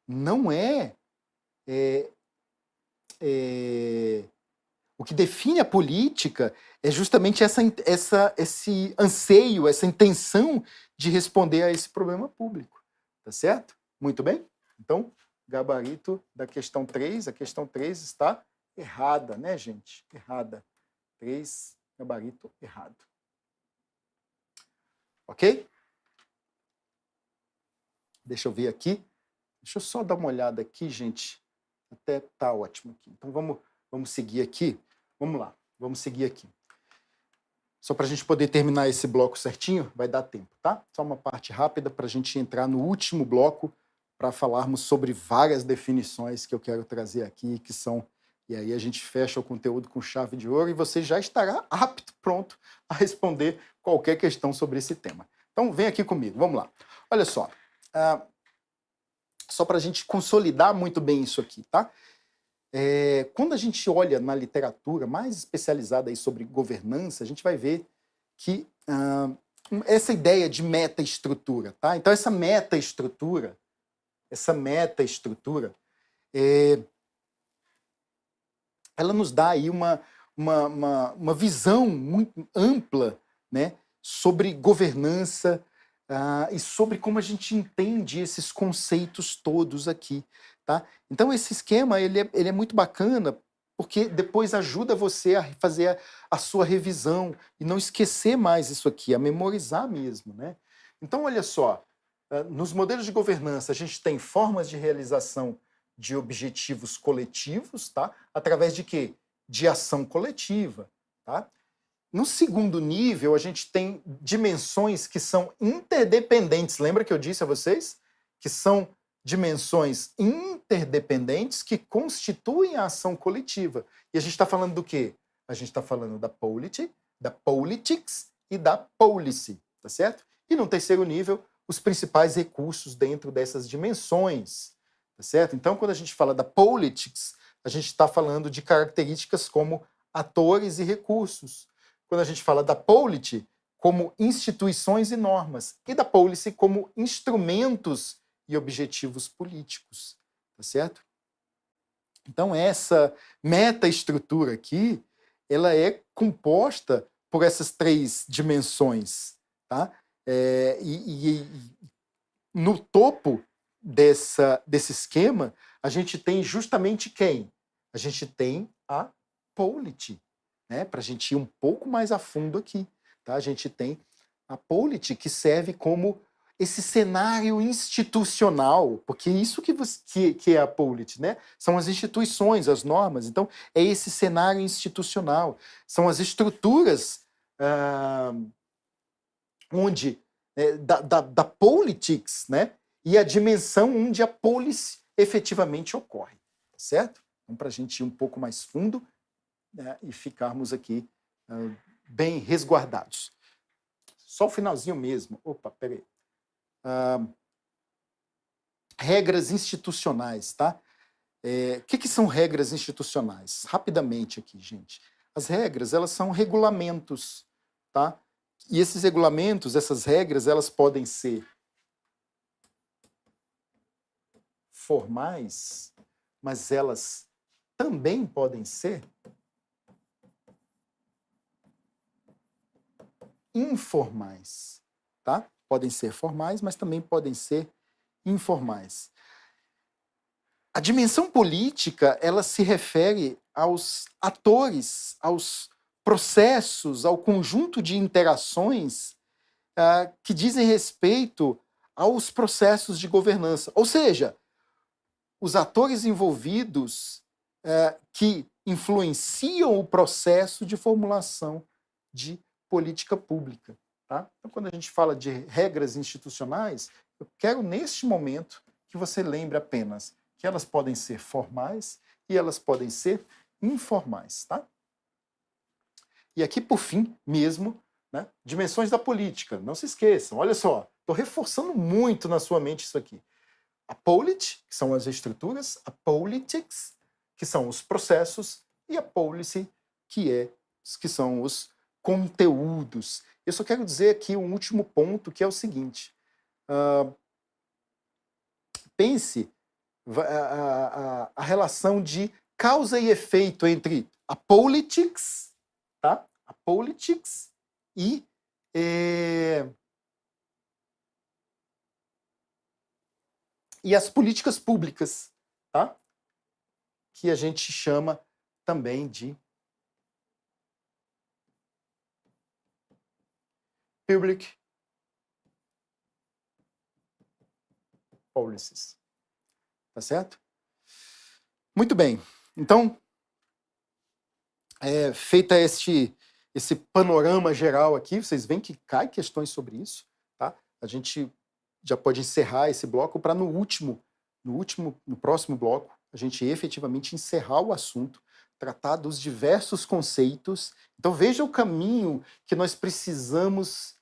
não o que define a política é justamente esse anseio, essa intenção de responder a esse problema público. Tá certo? Muito bem? Então, gabarito da questão 3, a questão 3 está errada, né, gente? Errada. 3, gabarito errado. Ok? Deixa eu ver aqui. Deixa eu só dar uma olhada aqui, gente. Até tá ótimo aqui. Então vamos seguir aqui. Vamos lá, vamos seguir aqui. Só para a gente poder terminar esse bloco certinho, vai dar tempo, tá? Só uma parte rápida para a gente entrar no último bloco para falarmos sobre várias definições que eu quero trazer aqui, que são... E aí a gente fecha o conteúdo com chave de ouro e você já estará apto, pronto, a responder qualquer questão sobre esse tema. Então vem aqui comigo, vamos lá. Olha só, só para a gente consolidar muito bem isso aqui, tá? Quando a gente olha na literatura mais especializada aí sobre governança, a gente vai ver que essa ideia de meta-estrutura, tá? Então essa meta-estrutura, ela nos dá aí uma visão muito ampla, né, sobre governança e sobre como a gente entende esses conceitos todos aqui. Tá? Então esse esquema ele é muito bacana porque depois ajuda você a fazer a sua revisão e não esquecer mais isso aqui, a memorizar mesmo. Né? Então olha só, nos modelos de governança a gente tem formas de realização de objetivos coletivos, tá? Através de quê? De ação coletiva. Tá? No segundo nível, a gente tem dimensões que são interdependentes. Lembra que eu disse a vocês? Que são dimensões interdependentes que constituem a ação coletiva. E a gente está falando do quê? A gente está falando da polity, da politics e da policy, tá certo? E no terceiro nível, os principais recursos dentro dessas dimensões, tá certo? Então, quando a gente fala da politics, a gente está falando de características como atores e recursos. Quando a gente fala da polity, como instituições e normas, e da policy como instrumentos e objetivos políticos, tá certo? Então essa meta-estrutura aqui, ela é composta por essas três dimensões, tá? No topo desse esquema, a gente tem justamente quem? A gente tem a polity, né? Para a gente ir um pouco mais a fundo aqui, tá? A gente tem a polity que serve como esse cenário institucional, porque isso que é a polity, né? São as instituições, as normas. Então, é esse cenário institucional. São as estruturas onde da politics, né? E a dimensão onde a policy efetivamente ocorre, certo? Então, para a gente ir um pouco mais fundo, né, e ficarmos aqui bem resguardados. Só o finalzinho mesmo. Opa, peraí. Regras institucionais, tá? O que são regras institucionais? Rapidamente aqui, gente. As regras, elas são regulamentos, tá? E esses regulamentos, essas regras, elas podem ser formais, mas elas também podem ser informais. tá? Podem ser formais, mas também podem ser informais. A dimensão política, ela se refere aos atores, aos processos, ao conjunto de interações que dizem respeito aos processos de governança. Ou seja, os atores envolvidos que influenciam o processo de formulação de política pública. Tá? Então, quando a gente fala de regras institucionais, eu quero, neste momento, que você lembre apenas que elas podem ser formais e elas podem ser informais. Tá? E aqui, por fim, mesmo, né, dimensões da política. Não se esqueçam, olha só, estou reforçando muito na sua mente isso aqui. A polity, que são as estruturas, a politics, que são os processos, e a policy, que são os conteúdos. Eu só quero dizer aqui um último ponto, que é o seguinte. Pense a relação de causa e efeito entre a politics, tá? A politics e as políticas públicas, tá? Que a gente chama também de public policies. Tá certo? Muito bem. Então, feita esse panorama geral aqui, vocês veem que cai questões sobre isso, tá? A gente já pode encerrar esse bloco para no próximo bloco, a gente efetivamente encerrar o assunto, tratar dos diversos conceitos. Então veja o caminho que nós precisamos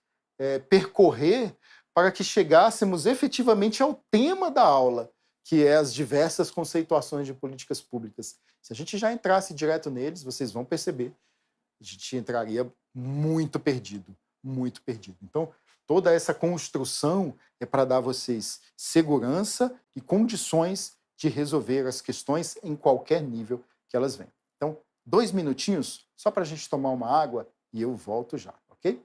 percorrer para que chegássemos efetivamente ao tema da aula, que é as diversas conceituações de políticas públicas. Se a gente já entrasse direto neles, vocês vão perceber, a gente entraria muito perdido, muito perdido. Então, toda essa construção é para dar a vocês segurança e condições de resolver as questões em qualquer nível que elas venham. Então, 2 minutinhos, só para a gente tomar uma água e eu volto já, ok?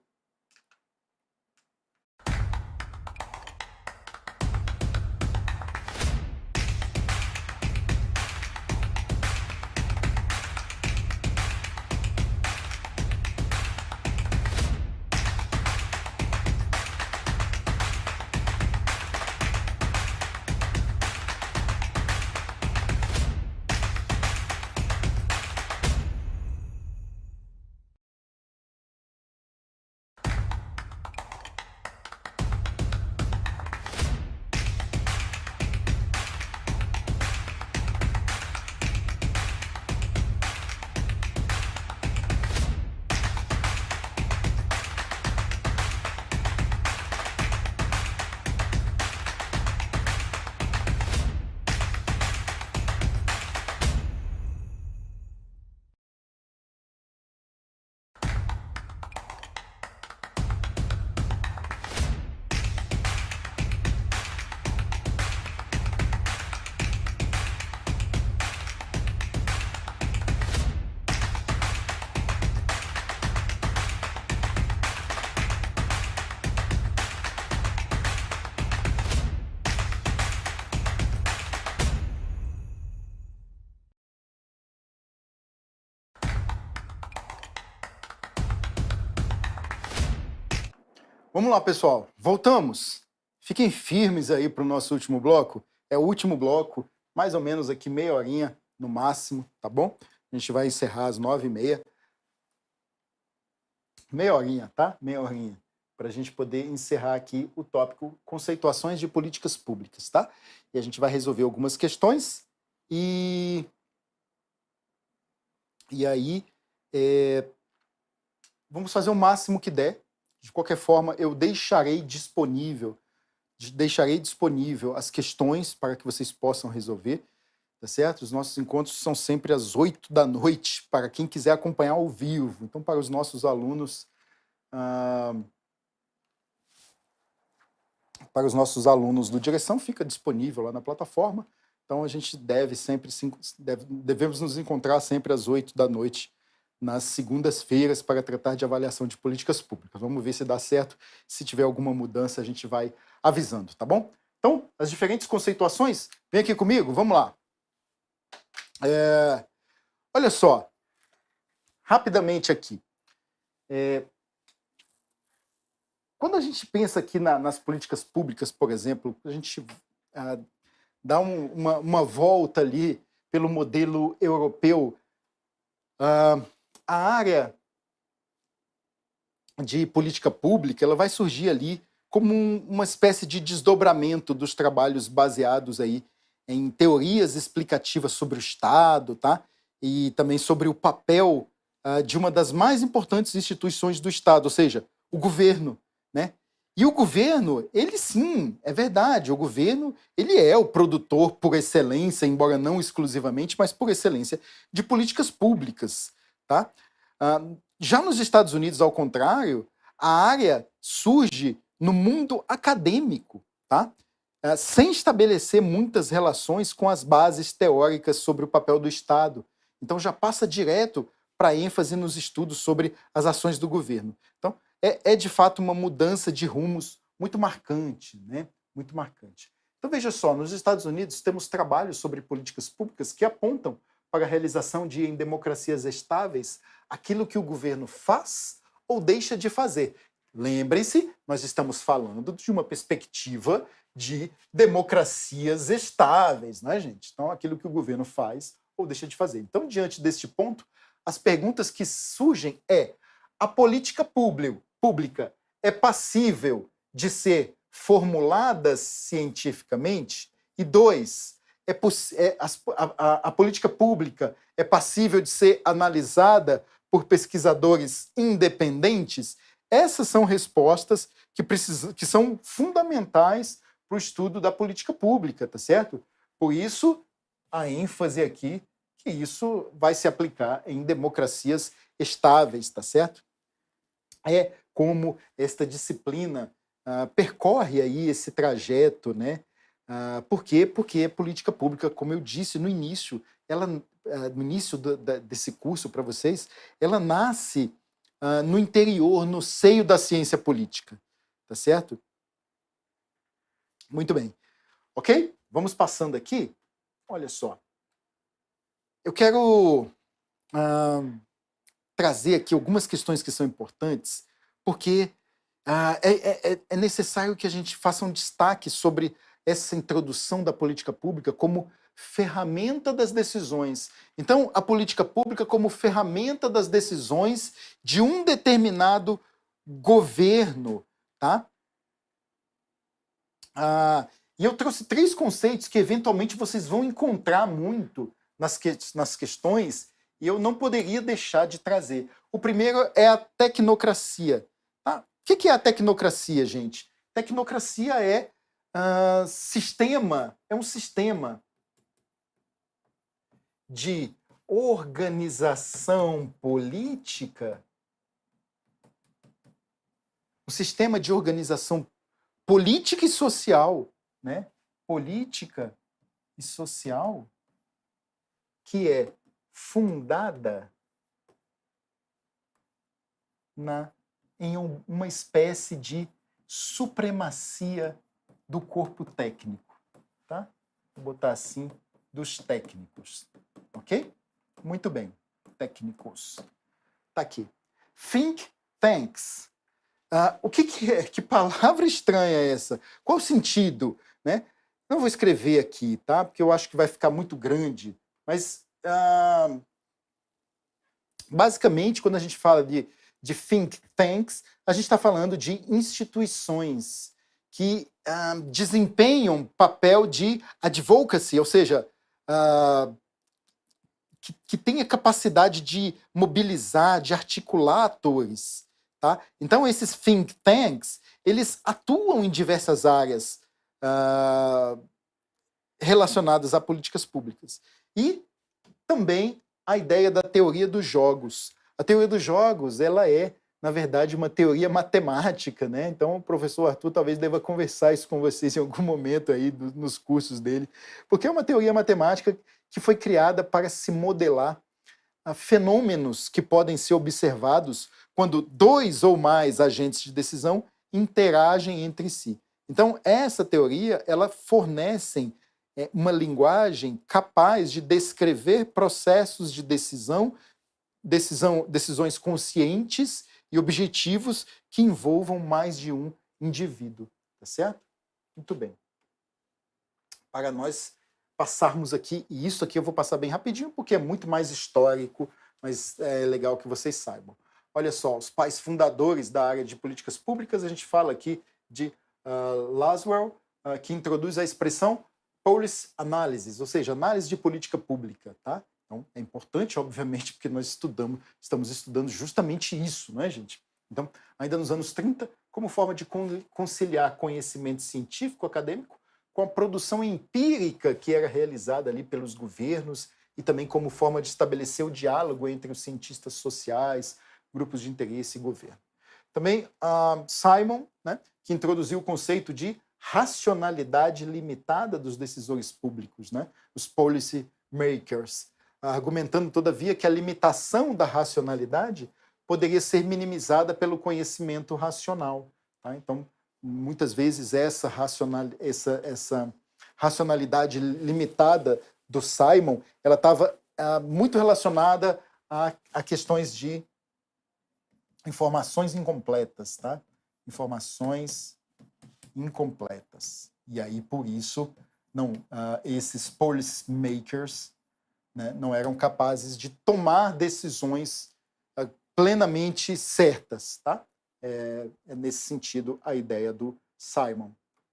Vamos lá, pessoal. Voltamos. Fiquem firmes aí para o nosso último bloco. É o último bloco, mais ou menos aqui meia horinha no máximo, tá bom? A gente vai encerrar às 9h30. Meia horinha, tá? Meia horinha. Para a gente poder encerrar aqui o tópico conceituações de políticas públicas, tá? E a gente vai resolver algumas questões e aí vamos fazer o máximo que der. De qualquer forma, eu deixarei disponível as questões para que vocês possam resolver, tá certo? Os nossos encontros são sempre às 20h, para quem quiser acompanhar ao vivo. Então, para os nossos alunos, do Direção, fica disponível lá na plataforma. Então, a gente devemos nos encontrar sempre às 20h nas segundas-feiras para tratar de avaliação de políticas públicas. Vamos ver se dá certo. Se tiver alguma mudança, a gente vai avisando, tá bom? Então, as diferentes conceituações, vem aqui comigo, vamos lá. Olha só, rapidamente aqui. Quando a gente pensa aqui nas políticas públicas, por exemplo, a gente dá uma volta ali pelo modelo europeu, a área de política pública ela vai surgir ali como uma espécie de desdobramento dos trabalhos baseados aí em teorias explicativas sobre o Estado, tá? E também sobre o papel de uma das mais importantes instituições do Estado, ou seja, o governo, né? E o governo, ele sim, é verdade, o governo ele é o produtor por excelência, embora não exclusivamente, mas por excelência, de políticas públicas, tá? Já nos Estados Unidos, ao contrário, a área surge no mundo acadêmico, tá? Sem estabelecer muitas relações com as bases teóricas sobre o papel do Estado. Então já passa direto para ênfase nos estudos sobre as ações do governo. Então, é de fato uma mudança de rumos muito marcante, né? Muito marcante. Então veja só, nos Estados Unidos temos trabalhos sobre políticas públicas que apontam para a realização de, em democracias estáveis, aquilo que o governo faz ou deixa de fazer. Lembrem-se, nós estamos falando de uma perspectiva de democracias estáveis, não é, gente? Então, aquilo que o governo faz ou deixa de fazer. Então, diante deste ponto, as perguntas que surgem a política pública é passível de ser formulada cientificamente? E dois, a política pública é passível de ser analisada por pesquisadores independentes? Essas são respostas que são fundamentais para o estudo da política pública, tá certo? Por isso, a ênfase aqui que isso vai se aplicar em democracias estáveis, tá certo? É como esta disciplina percorre aí esse trajeto, né? Por quê? Porque a política pública, como eu disse no início, no início desse curso para vocês, ela nasce no interior, no seio da ciência política, tá certo? Muito bem. Ok? Vamos passando aqui. Olha só. Eu quero trazer aqui algumas questões que são importantes, porque é necessário que a gente faça um destaque sobre essa introdução da política pública como ferramenta das decisões. Então, a política pública como ferramenta das decisões de um determinado governo, tá? E eu trouxe 3 conceitos que eventualmente vocês vão encontrar muito nas questões e eu não poderia deixar de trazer. O primeiro é a tecnocracia. Tá? O que é a tecnocracia, gente? Tecnocracia é um sistema de organização política, um sistema de organização política e social, né? Política e social, que é fundada em uma espécie de supremacia do corpo técnico, tá? Vou botar assim, dos técnicos, ok? Muito bem, técnicos. Tá aqui. Think tanks. O que é? Que palavra estranha é essa? Qual o sentido? Né? Não vou escrever aqui, tá? Porque eu acho que vai ficar muito grande. Mas, basicamente, quando a gente fala de think tanks, a gente está falando de instituições que desempenham papel de advocacy, ou seja, que tem a capacidade de mobilizar, de articular atores. Tá? Então, esses think tanks, eles atuam em diversas áreas relacionadas a políticas públicas. E também a ideia da teoria dos jogos. A teoria dos jogos, ela é, na verdade, uma teoria matemática, né? Então, o professor Arthur talvez deva conversar isso com vocês em algum momento aí nos cursos dele, porque é uma teoria matemática que foi criada para se modelar fenômenos que podem ser observados quando dois ou mais agentes de decisão interagem entre si. Então, essa teoria, ela fornece uma linguagem capaz de descrever processos de decisões conscientes e objetivos que envolvam mais de um indivíduo. Tá certo? Muito bem. Para nós passarmos aqui, e isso aqui eu vou passar bem rapidinho, porque é muito mais histórico, mas é legal que vocês saibam. Olha só, os pais fundadores da área de políticas públicas, a gente fala aqui de Laswell, que introduz a expressão policy analysis, ou seja, análise de política pública, tá? Então, é importante, obviamente, porque nós estamos estudando justamente isso, não é, gente? Então, ainda nos anos 30, como forma de conciliar conhecimento científico acadêmico com a produção empírica que era realizada ali pelos governos e também como forma de estabelecer o diálogo entre os cientistas sociais, grupos de interesse e governo. Também Simon, né, que introduziu o conceito de racionalidade limitada dos decisores públicos, né, os policy makers, argumentando, todavia, que a limitação da racionalidade poderia ser minimizada pelo conhecimento racional. Tá? Então, muitas vezes, essa racionalidade limitada do Simon, ela estava muito relacionada a questões de informações incompletas, tá? Informações incompletas. E aí, por isso, esses policy makers, né, não eram capazes de tomar decisões plenamente certas, tá? É nesse sentido a ideia do Simon.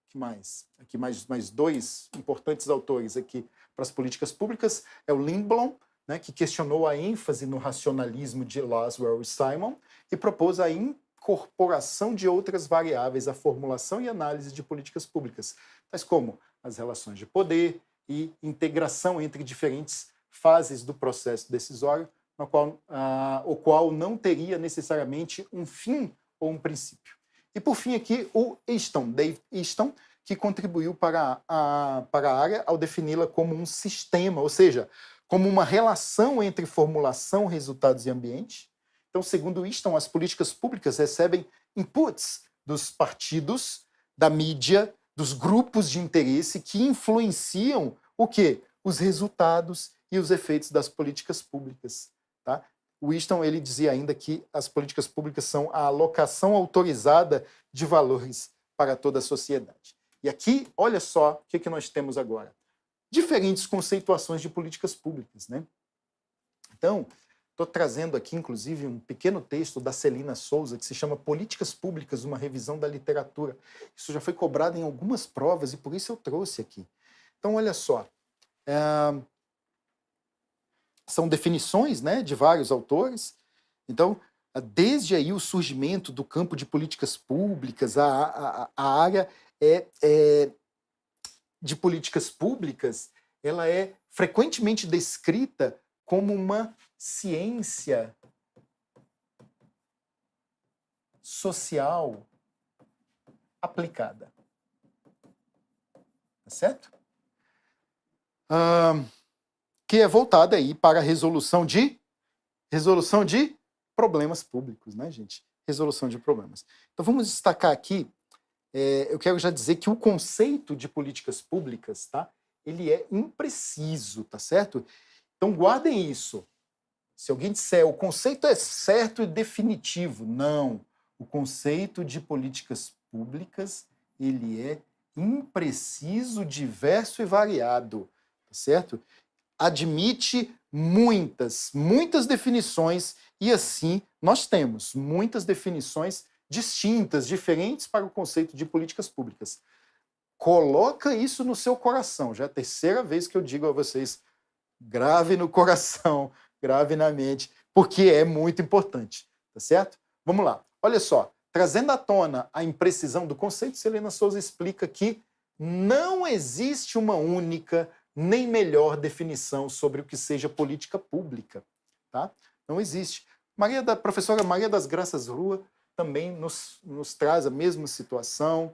Que mais? Aqui mais dois importantes autores aqui para as políticas públicas é o Lindblom, né, que questionou a ênfase no racionalismo de Laswell e Simon e propôs a incorporação de outras variáveis à formulação e análise de políticas públicas, tais como as relações de poder e integração entre diferentes fases do processo decisório, o qual não teria necessariamente um fim ou um princípio. E, por fim, aqui, o Dave Easton, que contribuiu para a área ao defini-la como um sistema, ou seja, como uma relação entre formulação, resultados e ambiente. Então, segundo Easton, as políticas públicas recebem inputs dos partidos, da mídia, dos grupos de interesse que influenciam o quê? Os resultados e os efeitos das políticas públicas. Tá? O Easton, ele dizia ainda que as políticas públicas são a alocação autorizada de valores para toda a sociedade. E aqui, olha só o que nós temos agora. Diferentes conceituações de políticas públicas, né? Então, estou trazendo aqui, inclusive, um pequeno texto da Celina Souza, que se chama Políticas Públicas, uma revisão da literatura. Isso já foi cobrado em algumas provas e por isso eu trouxe aqui. Então, olha só. São definições, né, de vários autores. Então, desde aí o surgimento do campo de políticas públicas, a área de políticas públicas, ela é frequentemente descrita como uma ciência social aplicada. Tá certo? Que é voltada aí para a resolução de problemas públicos, né, gente? Resolução de problemas. Então, vamos destacar aqui, eu quero já dizer que o conceito de políticas públicas, tá? Ele é impreciso, tá certo? Então, guardem isso. Se alguém disser o conceito é certo e definitivo, não. O conceito de políticas públicas, ele é impreciso, diverso e variado, tá certo? Admite muitas definições e assim nós temos muitas definições distintas, diferentes para o conceito de políticas públicas. Coloca isso no seu coração. Já é a terceira vez que eu digo a vocês, grave no coração, grave na mente, porque é muito importante, tá certo? Vamos lá. Olha só, trazendo à tona a imprecisão do conceito, Celina Souza explica que não existe uma única nem melhor definição sobre o que seja política pública, tá? Não existe. Professora Maria das Graças Rua também nos traz a mesma situação.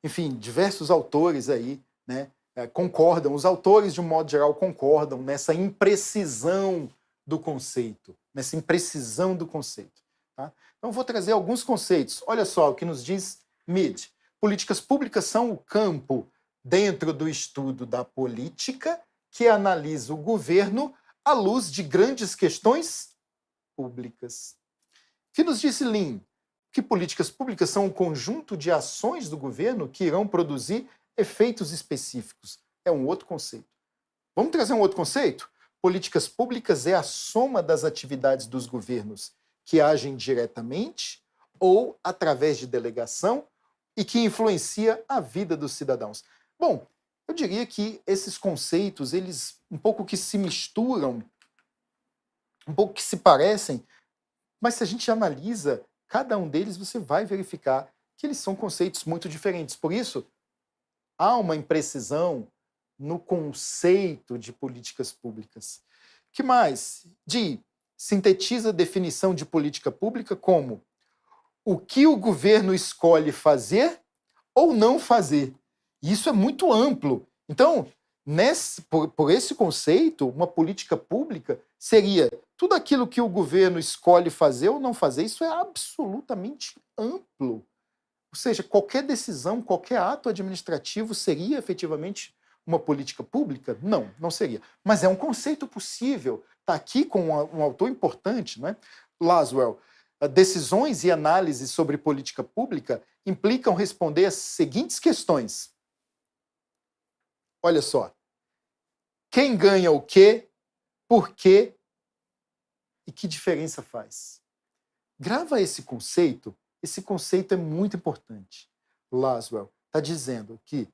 Enfim, diversos autores aí, né, concordam, os autores, de um modo geral, concordam nessa imprecisão do conceito, nessa imprecisão do conceito. Tá? Então, vou trazer alguns conceitos. Olha só o que nos diz Mead. Políticas públicas são o campo dentro do estudo da política que analisa o governo à luz de grandes questões públicas. O que nos disse Lean? Que políticas públicas são um conjunto de ações do governo que irão produzir efeitos específicos. É um outro conceito. Vamos trazer um outro conceito? Políticas públicas é a soma das atividades dos governos que agem diretamente ou através de delegação e que influencia a vida dos cidadãos. Bom, eu diria que esses conceitos, eles um pouco que se misturam, um pouco que se parecem, mas se a gente analisa cada um deles, você vai verificar que eles são conceitos muito diferentes. Por isso, há uma imprecisão no conceito de políticas públicas. Que mais? Sintetiza a definição de política pública como o que o governo escolhe fazer ou não fazer. Isso é muito amplo. Então, por esse conceito, uma política pública seria tudo aquilo que o governo escolhe fazer ou não fazer. Isso é absolutamente amplo. Ou seja, qualquer decisão, qualquer ato administrativo seria efetivamente uma política pública? Não, não seria. Mas é um conceito possível. Está aqui com um autor importante, não é? Laswell. Decisões e análises sobre política pública implicam responder as seguintes questões. Olha só. Quem ganha o quê? Por quê? E que diferença faz? Grava esse conceito é muito importante. Laswell está dizendo que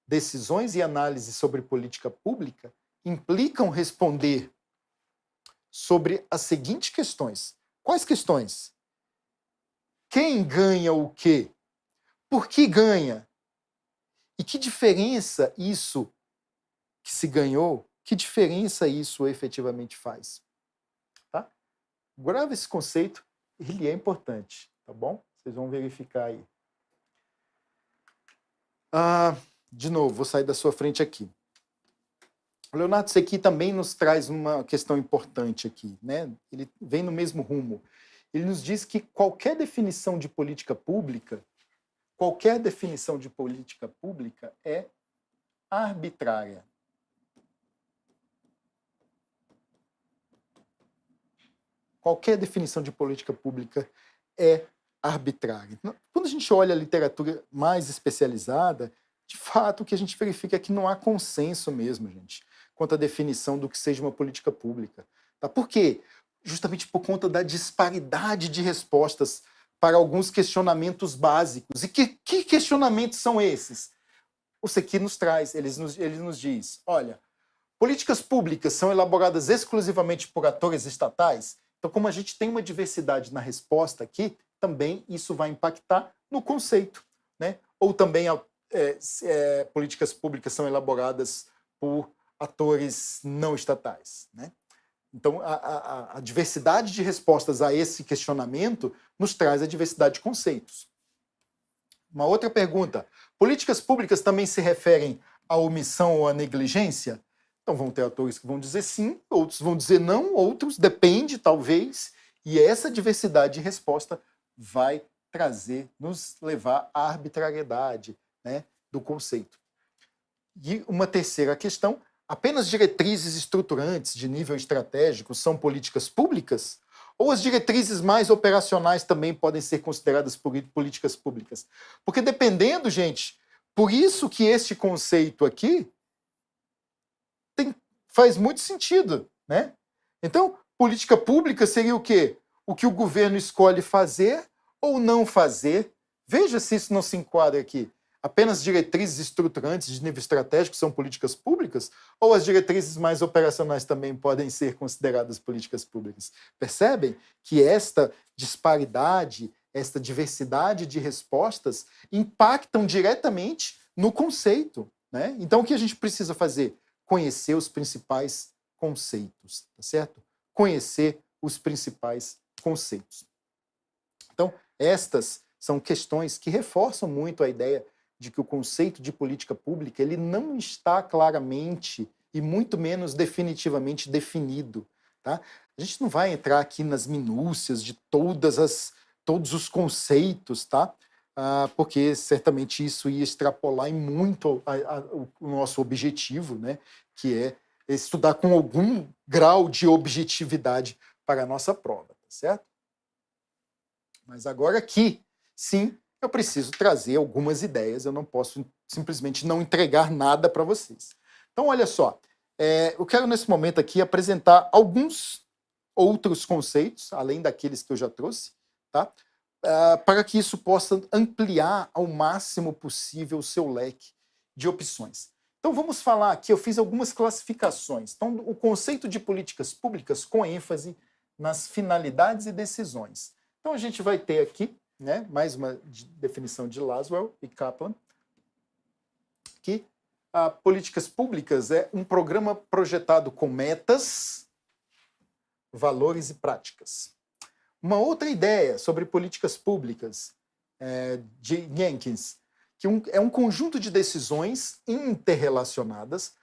decisões e análises sobre política pública implicam responder sobre as seguintes questões. Quais questões? Quem ganha o quê? Por que ganha? E que diferença isso que se ganhou, que diferença isso efetivamente faz? Tá? Grava esse conceito, ele é importante, tá bom? Vocês vão verificar aí. De novo, vou sair da sua frente aqui. Leonardo Sequi também nos traz uma questão importante aqui, né? Ele vem no mesmo rumo. Ele nos diz que qualquer definição de política pública é arbitrária. Qualquer definição de política pública é arbitrária. Quando a gente olha a literatura mais especializada, de fato, o que a gente verifica é que não há consenso mesmo, gente, quanto à definição do que seja uma política pública. Tá? Por quê? Justamente por conta da disparidade de respostas para alguns questionamentos básicos. E que questionamentos são esses? O Sequi nos traz, ele nos diz, olha, políticas públicas são elaboradas exclusivamente por atores estatais? Então, como a gente tem uma diversidade na resposta aqui, também isso vai impactar no conceito, né? Ou também políticas públicas são elaboradas por atores não estatais, né? Então, a diversidade de respostas a esse questionamento nos traz a diversidade de conceitos. Uma outra pergunta. Políticas públicas também se referem à omissão ou à negligência? Então, vão ter autores que vão dizer sim, outros vão dizer não, outros depende, talvez, e essa diversidade de resposta vai nos levar à arbitrariedade, né, do conceito. E uma terceira questão, apenas diretrizes estruturantes de nível estratégico são políticas públicas? Ou as diretrizes mais operacionais também podem ser consideradas políticas públicas? Porque dependendo, gente, por isso que este conceito aqui faz muito sentido, né? Então, política pública seria o quê? O que o governo escolhe fazer ou não fazer. Veja se isso não se enquadra aqui. Apenas diretrizes estruturantes de nível estratégico são políticas públicas? Ou as diretrizes mais operacionais também podem ser consideradas políticas públicas? Percebem que esta disparidade, esta diversidade de respostas impactam diretamente no conceito, né? Então, o que a gente precisa fazer? Conhecer os principais conceitos, tá certo? Conhecer os principais conceitos. Então, estas são questões que reforçam muito a ideia de que o conceito de política pública ele não está claramente e muito menos definitivamente definido. Tá? A gente não vai entrar aqui nas minúcias de todos os conceitos, tá? Porque certamente isso ia extrapolar em muito o nosso objetivo, né? Que é estudar com algum grau de objetividade para a nossa prova, tá certo? Mas agora aqui, sim, eu preciso trazer algumas ideias, eu não posso simplesmente não entregar nada para vocês. Então, olha só, eu quero nesse momento aqui apresentar alguns outros conceitos, além daqueles que eu já trouxe, tá? Para que isso possa ampliar ao máximo possível o seu leque de opções. Então, vamos falar aqui, eu fiz algumas classificações. Então, o conceito de políticas públicas com ênfase nas finalidades e decisões. Então, a gente vai ter aqui, né, mais uma definição de Laswell e Kaplan, que políticas públicas é um programa projetado com metas, valores e práticas. Uma outra ideia sobre políticas públicas de Jenkins, que é um conjunto de decisões interrelacionadas,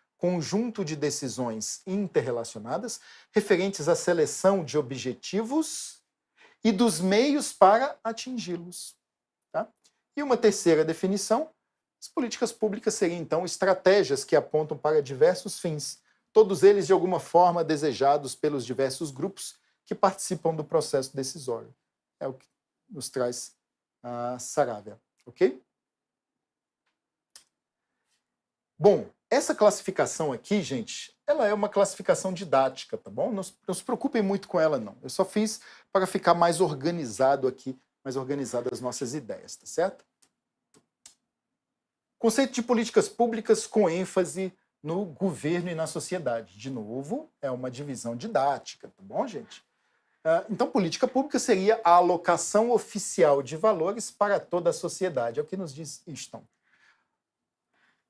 referentes à seleção de objetivos e dos meios para atingi-los. Tá? E uma terceira definição, as políticas públicas seriam, então, estratégias que apontam para diversos fins, todos eles, de alguma forma, desejados pelos diversos grupos que participam do processo decisório. É o que nos traz a Saravia, ok? Bom, essa classificação aqui, gente, ela é uma classificação didática, tá bom? Não se preocupem muito com ela, não. Eu só fiz para ficar mais organizado aqui, mais organizadas as nossas ideias, tá certo? Conceito de políticas públicas com ênfase no governo e na sociedade. De novo, é uma divisão didática, tá bom, gente? Então, política pública seria a alocação oficial de valores para toda a sociedade. É o que nos diz Easton.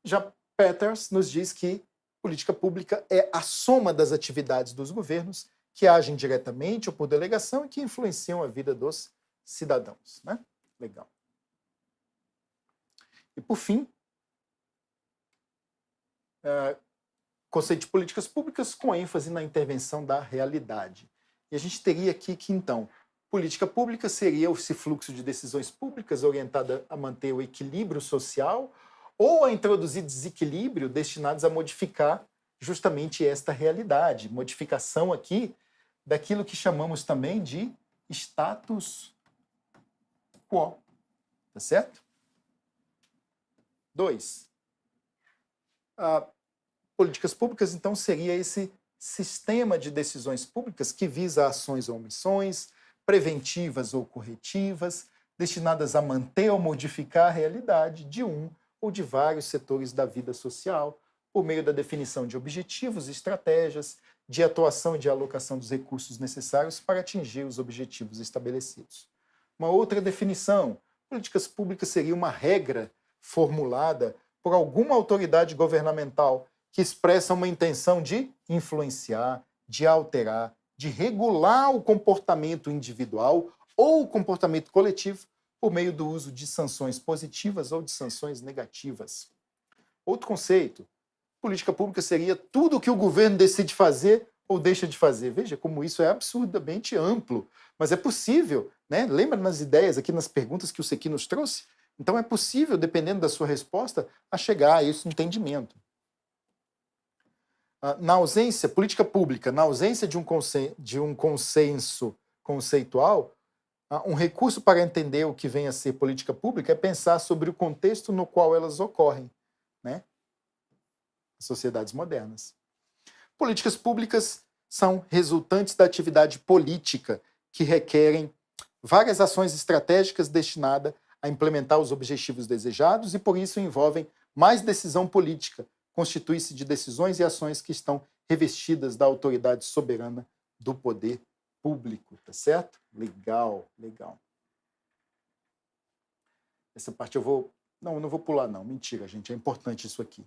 Já Peters nos diz que política pública é a soma das atividades dos governos que agem diretamente ou por delegação e que influenciam a vida dos cidadãos. Né? Legal. E, por fim, conceito de políticas públicas com ênfase na intervenção da realidade. E a gente teria aqui que, então, política pública seria esse fluxo de decisões públicas orientada a manter o equilíbrio social ou a introduzir desequilíbrio destinados a modificar justamente esta realidade. Modificação aqui daquilo que chamamos também de status quo. Tá certo? 2. Políticas públicas, então, seria esse sistema de decisões públicas que visa ações ou omissões, preventivas ou corretivas, destinadas a manter ou modificar a realidade de um ou de vários setores da vida social, por meio da definição de objetivos e estratégias, de atuação e de alocação dos recursos necessários para atingir os objetivos estabelecidos. Uma outra definição, políticas públicas seria uma regra formulada por alguma autoridade governamental que expressa uma intenção de influenciar, de alterar, de regular o comportamento individual ou o comportamento coletivo por meio do uso de sanções positivas ou de sanções negativas. Outro conceito, política pública seria tudo o que o governo decide fazer ou deixa de fazer. Veja como isso é absurdamente amplo, mas é possível, né? Lembra nas ideias aqui, nas perguntas que o Sequi nos trouxe? Então é possível, dependendo da sua resposta, a chegar a esse entendimento. Na ausência, política pública, na ausência de um consenso conceitual, um recurso para entender o que vem a ser política pública é pensar sobre o contexto no qual elas ocorrem, né? As sociedades modernas. Políticas públicas são resultantes da atividade política que requerem várias ações estratégicas destinadas a implementar os objetivos desejados e, por isso, envolvem mais decisão política, constitui-se de decisões e ações que estão revestidas da autoridade soberana do poder público, tá certo? Legal, legal. Essa parte eu vou... Não vou pular não, mentira, gente, é importante isso aqui.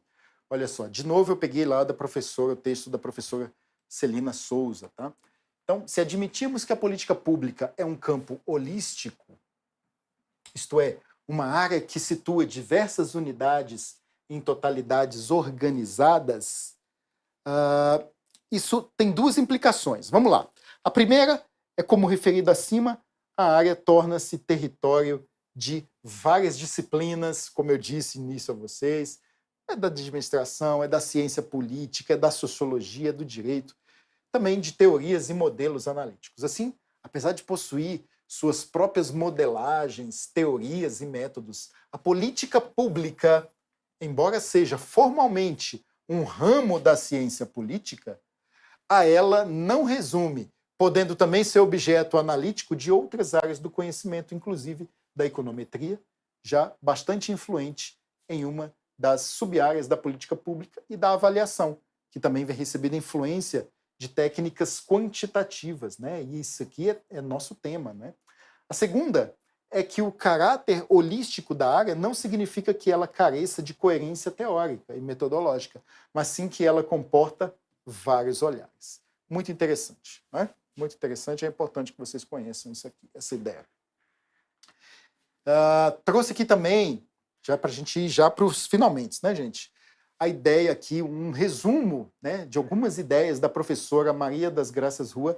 Olha só, de novo eu peguei lá da professora, o texto da professora Celina Souza, tá? Então, se admitirmos que a política pública é um campo holístico, isto é, uma área que situa diversas unidades em totalidades organizadas, isso tem duas implicações. Vamos lá. A primeira é, como referido acima, a área torna-se território de várias disciplinas, como eu disse no início a vocês, é da administração, é da ciência política, é da sociologia, é do direito, também de teorias e modelos analíticos. Assim, apesar de possuir suas próprias modelagens, teorias e métodos, a política pública, embora seja formalmente um ramo da ciência política, a ela não resume, podendo também ser objeto analítico de outras áreas do conhecimento, inclusive da econometria, já bastante influente em uma das sub-áreas da política pública, e da avaliação, que também vem recebendo influência de técnicas quantitativas, né? E isso aqui é nosso tema, né? A segunda é que o caráter holístico da área não significa que ela careça de coerência teórica e metodológica, mas sim que ela comporta vários olhares. Muito interessante, né? Muito interessante, é importante que vocês conheçam isso aqui, essa ideia. Trouxe aqui também, já para a gente ir já para os finalmente, né, gente? A ideia aqui, um resumo, né, de algumas ideias da professora Maria das Graças Rua,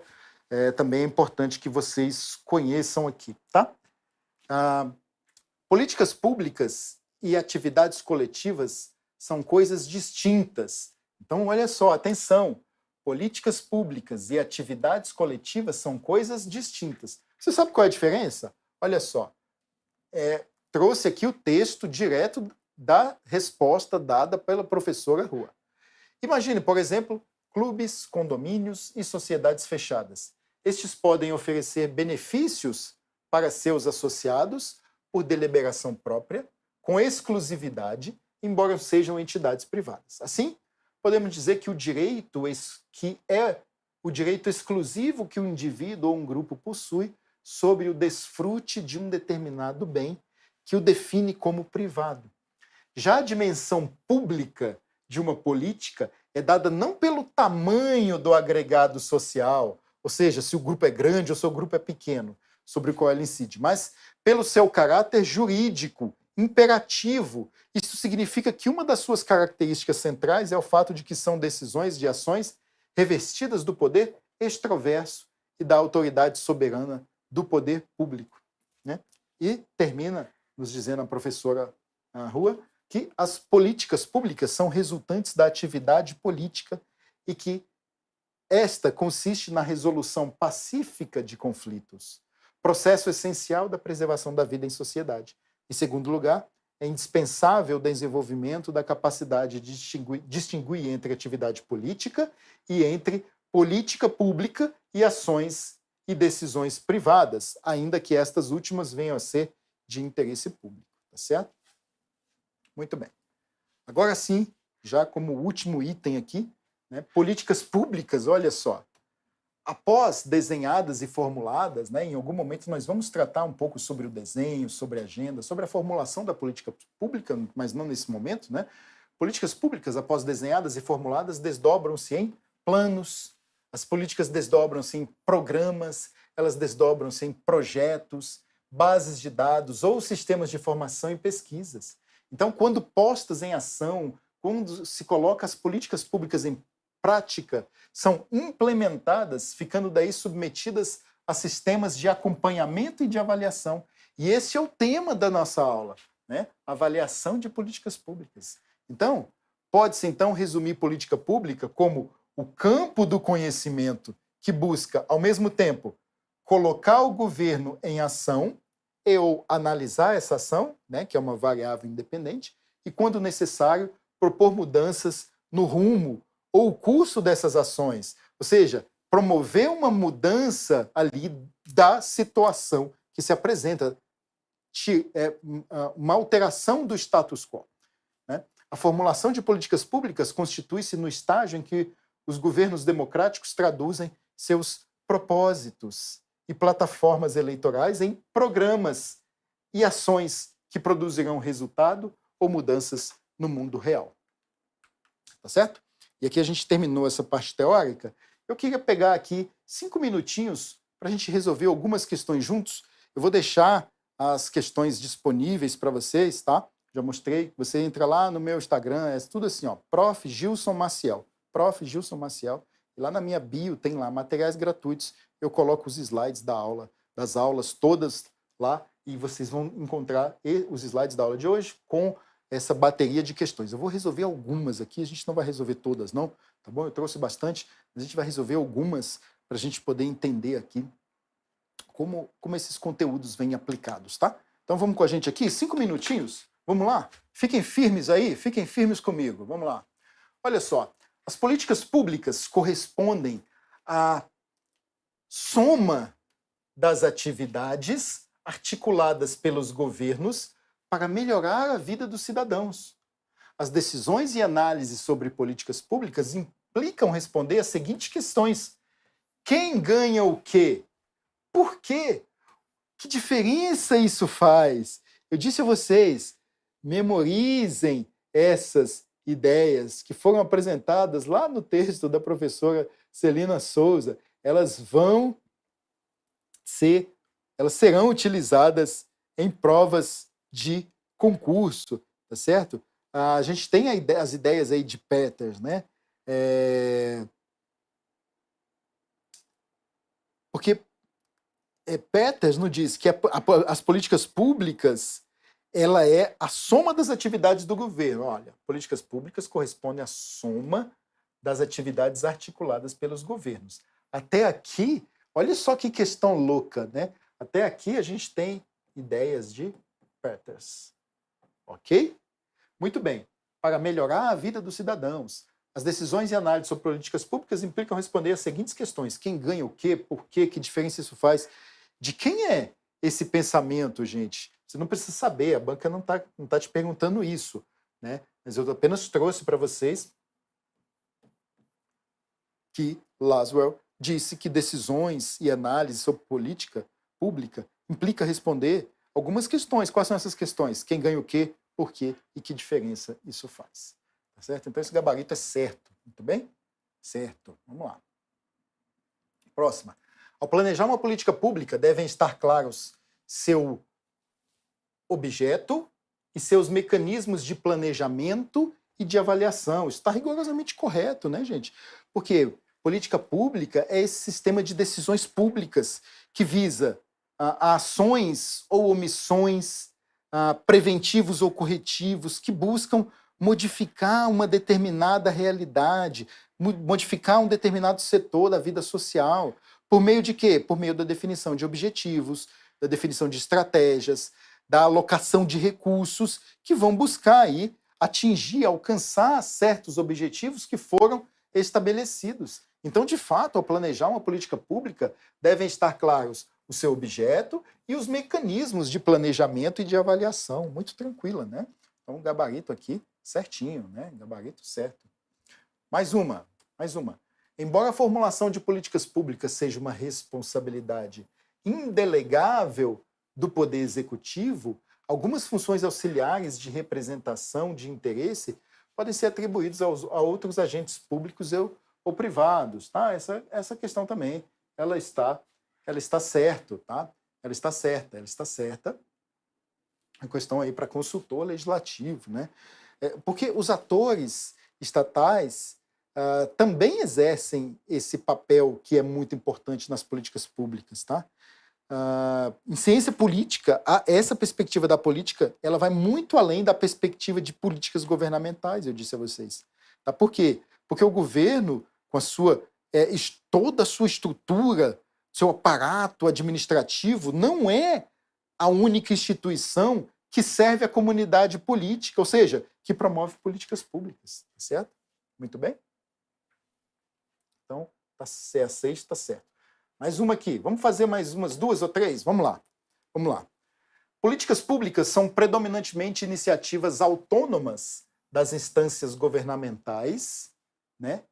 também é importante que vocês conheçam aqui, tá? Políticas públicas e atividades coletivas são coisas distintas. Então, olha só, atenção, políticas públicas e atividades coletivas são coisas distintas. Você sabe qual é a diferença? Olha só, trouxe aqui o texto direto da resposta dada pela professora Rua. Imagine, por exemplo, clubes, condomínios e sociedades fechadas. Estes podem oferecer benefícios para seus associados por deliberação própria, com exclusividade, embora sejam entidades privadas. Assim, podemos dizer que o direito que é o direito exclusivo que o indivíduo ou um grupo possui sobre o desfrute de um determinado bem que o define como privado. Já a dimensão pública de uma política é dada não pelo tamanho do agregado social, ou seja, se o grupo é grande ou se o grupo é pequeno, sobre o qual ela incide, mas pelo seu caráter jurídico, imperativo. Isso significa que uma das suas características centrais é o fato de que são decisões de ações revestidas do poder extroverso e da autoridade soberana do poder público, né? E termina nos dizendo a professora Rua que as políticas públicas são resultantes da atividade política e que esta consiste na resolução pacífica de conflitos, processo essencial da preservação da vida em sociedade. Em segundo lugar, é indispensável o desenvolvimento da capacidade de distinguir entre atividade política e entre política pública e ações e decisões privadas, ainda que estas últimas venham a ser de interesse público, tá certo? Muito bem. Agora sim, já como último item aqui, né, políticas públicas, olha só. Após desenhadas e formuladas, né, em algum momento nós vamos tratar um pouco sobre o desenho, sobre a agenda, sobre a formulação da política pública, mas não nesse momento, né? Políticas públicas, após desenhadas e formuladas, desdobram-se em planos, as políticas desdobram-se em programas, elas desdobram-se em projetos, bases de dados ou sistemas de informação e pesquisas. Então, quando postas em ação, quando se coloca as políticas públicas em prática, são implementadas, ficando daí submetidas a sistemas de acompanhamento e de avaliação. E esse é o tema da nossa aula, né? Avaliação de políticas públicas. Então, pode-se então resumir política pública como o campo do conhecimento que busca, ao mesmo tempo, colocar o governo em ação e ou analisar essa ação, né, que é uma variável independente, e, quando necessário, propor mudanças no rumo ou o curso dessas ações, ou seja, promover uma mudança ali da situação que se apresenta, uma alteração do status quo, né? A formulação de políticas públicas constitui-se no estágio em que os governos democráticos traduzem seus propósitos e plataformas eleitorais em programas e ações que produzirão resultado ou mudanças no mundo real. Tá certo? E aqui a gente terminou essa parte teórica. Eu queria pegar aqui 5 minutinhos para a gente resolver algumas questões juntos. Eu vou deixar as questões disponíveis para vocês, tá? Já mostrei. Você entra lá no meu Instagram, é tudo assim, ó, Prof. Gilson Maciel. Prof. Gilson Maciel. E lá na minha bio tem lá materiais gratuitos. Eu coloco os slides da aula, das aulas todas lá, e vocês vão encontrar os slides da aula de hoje com essa bateria de questões. Eu vou resolver algumas aqui, a gente não vai resolver todas, não, tá bom? Eu trouxe bastante, mas a gente vai resolver algumas para a gente poder entender aqui como esses conteúdos vêm aplicados, tá? Então vamos com a gente aqui, 5 minutinhos, vamos lá? Fiquem firmes aí, fiquem firmes comigo, vamos lá. Olha só, as políticas públicas correspondem à soma das atividades articuladas pelos governos para melhorar a vida dos cidadãos. As decisões e análises sobre políticas públicas implicam responder as seguintes questões: quem ganha o quê? Por quê? Que diferença isso faz? Eu disse a vocês, memorizem essas ideias que foram apresentadas lá no texto da professora Celina Souza. Elas serão utilizadas em provas de concurso, tá certo? A gente tem as ideias aí de Peters, né? Porque Peters nos diz que as políticas públicas ela é a soma das atividades do governo. Olha, políticas públicas correspondem à soma das atividades articuladas pelos governos. Até aqui, olha só que questão louca, né? Até aqui a gente tem ideias de Peters. Ok? Muito bem. Para melhorar a vida dos cidadãos, as decisões e análises sobre políticas públicas implicam responder as seguintes questões: quem ganha o quê? Por quê? Que diferença isso faz? De quem é esse pensamento, gente? Você não precisa saber, a banca não tá te perguntando isso, né? Mas eu apenas trouxe para vocês que Laswell disse que decisões e análises sobre política pública implica responder algumas questões. Quais são essas questões? Quem ganha o quê? Por quê? E que diferença isso faz? Tá certo? Então esse gabarito é certo. Muito bem? Certo. Vamos lá. Próxima. Ao planejar uma política pública, devem estar claros seu objeto e seus mecanismos de planejamento e de avaliação. Isso está rigorosamente correto, né, gente? Porque política pública é esse sistema de decisões públicas que visa ações ou omissões, preventivos ou corretivos, que buscam modificar uma determinada realidade, modificar um determinado setor da vida social. Por meio de quê? Por meio da definição de objetivos, da definição de estratégias, da alocação de recursos que vão buscar aí atingir, alcançar certos objetivos que foram estabelecidos. Então, de fato, ao planejar uma política pública, devem estar claros o seu objeto e os mecanismos de planejamento e de avaliação. Muito tranquila, né? Então, gabarito aqui certinho, né? Gabarito certo. Mais uma. Embora a formulação de políticas públicas seja uma responsabilidade indelegável do Poder Executivo, algumas funções auxiliares de representação de interesse podem ser atribuídas a outros agentes públicos ou privados. Tá? Essa questão também ela está certa, tá? Ela está certa. A questão aí para consultor legislativo, né? Porque os atores estatais também exercem esse papel que é muito importante nas políticas públicas, tá? Em ciência política, essa perspectiva da política ela vai muito além da perspectiva de políticas governamentais, eu disse a vocês. Tá? Por quê? Porque o governo, com toda a sua estrutura, seu aparato administrativo, não é a única instituição que serve à comunidade política, ou seja, que promove políticas públicas. Tá certo? Muito bem? Então, se é a 6, está certo. Mais uma aqui. Vamos fazer mais umas 2 ou 3? Vamos lá. Políticas públicas são predominantemente iniciativas autônomas das instâncias governamentais, né?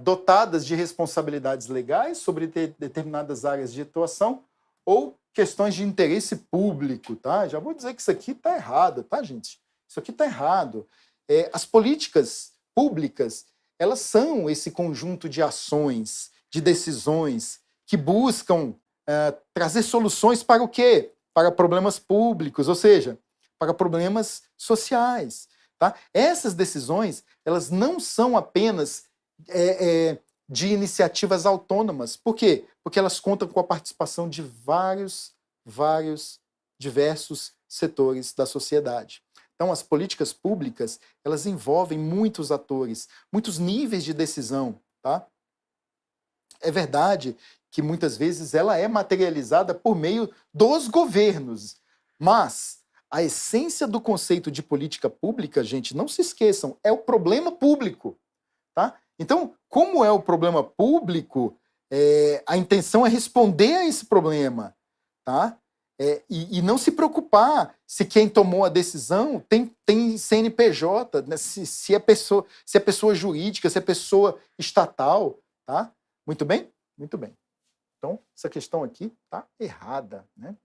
Dotadas de responsabilidades legais sobre determinadas áreas de atuação ou questões de interesse público, tá? Já vou dizer que isso aqui está errado, tá, gente? Isso aqui está errado. As políticas públicas, elas são esse conjunto de ações, de decisões que buscam trazer soluções para o quê? para problemas públicos, ou seja, para problemas sociais. Tá? Essas decisões, elas não são apenas de iniciativas autônomas. Por quê? Porque elas contam com a participação de diversos setores da sociedade. Então, as políticas públicas, elas envolvem muitos atores, muitos níveis de decisão. Tá? É verdade que muitas vezes ela é materializada por meio dos governos, mas a essência do conceito de política pública, gente, não se esqueçam, é o problema público. Tá? Então, como é o problema público, a intenção é responder a esse problema. Tá? E não se preocupar se quem tomou a decisão tem CNPJ, né? se é pessoa jurídica, se é pessoa estatal. Tá? Muito bem? Muito bem. Então, essa questão aqui está errada. Né?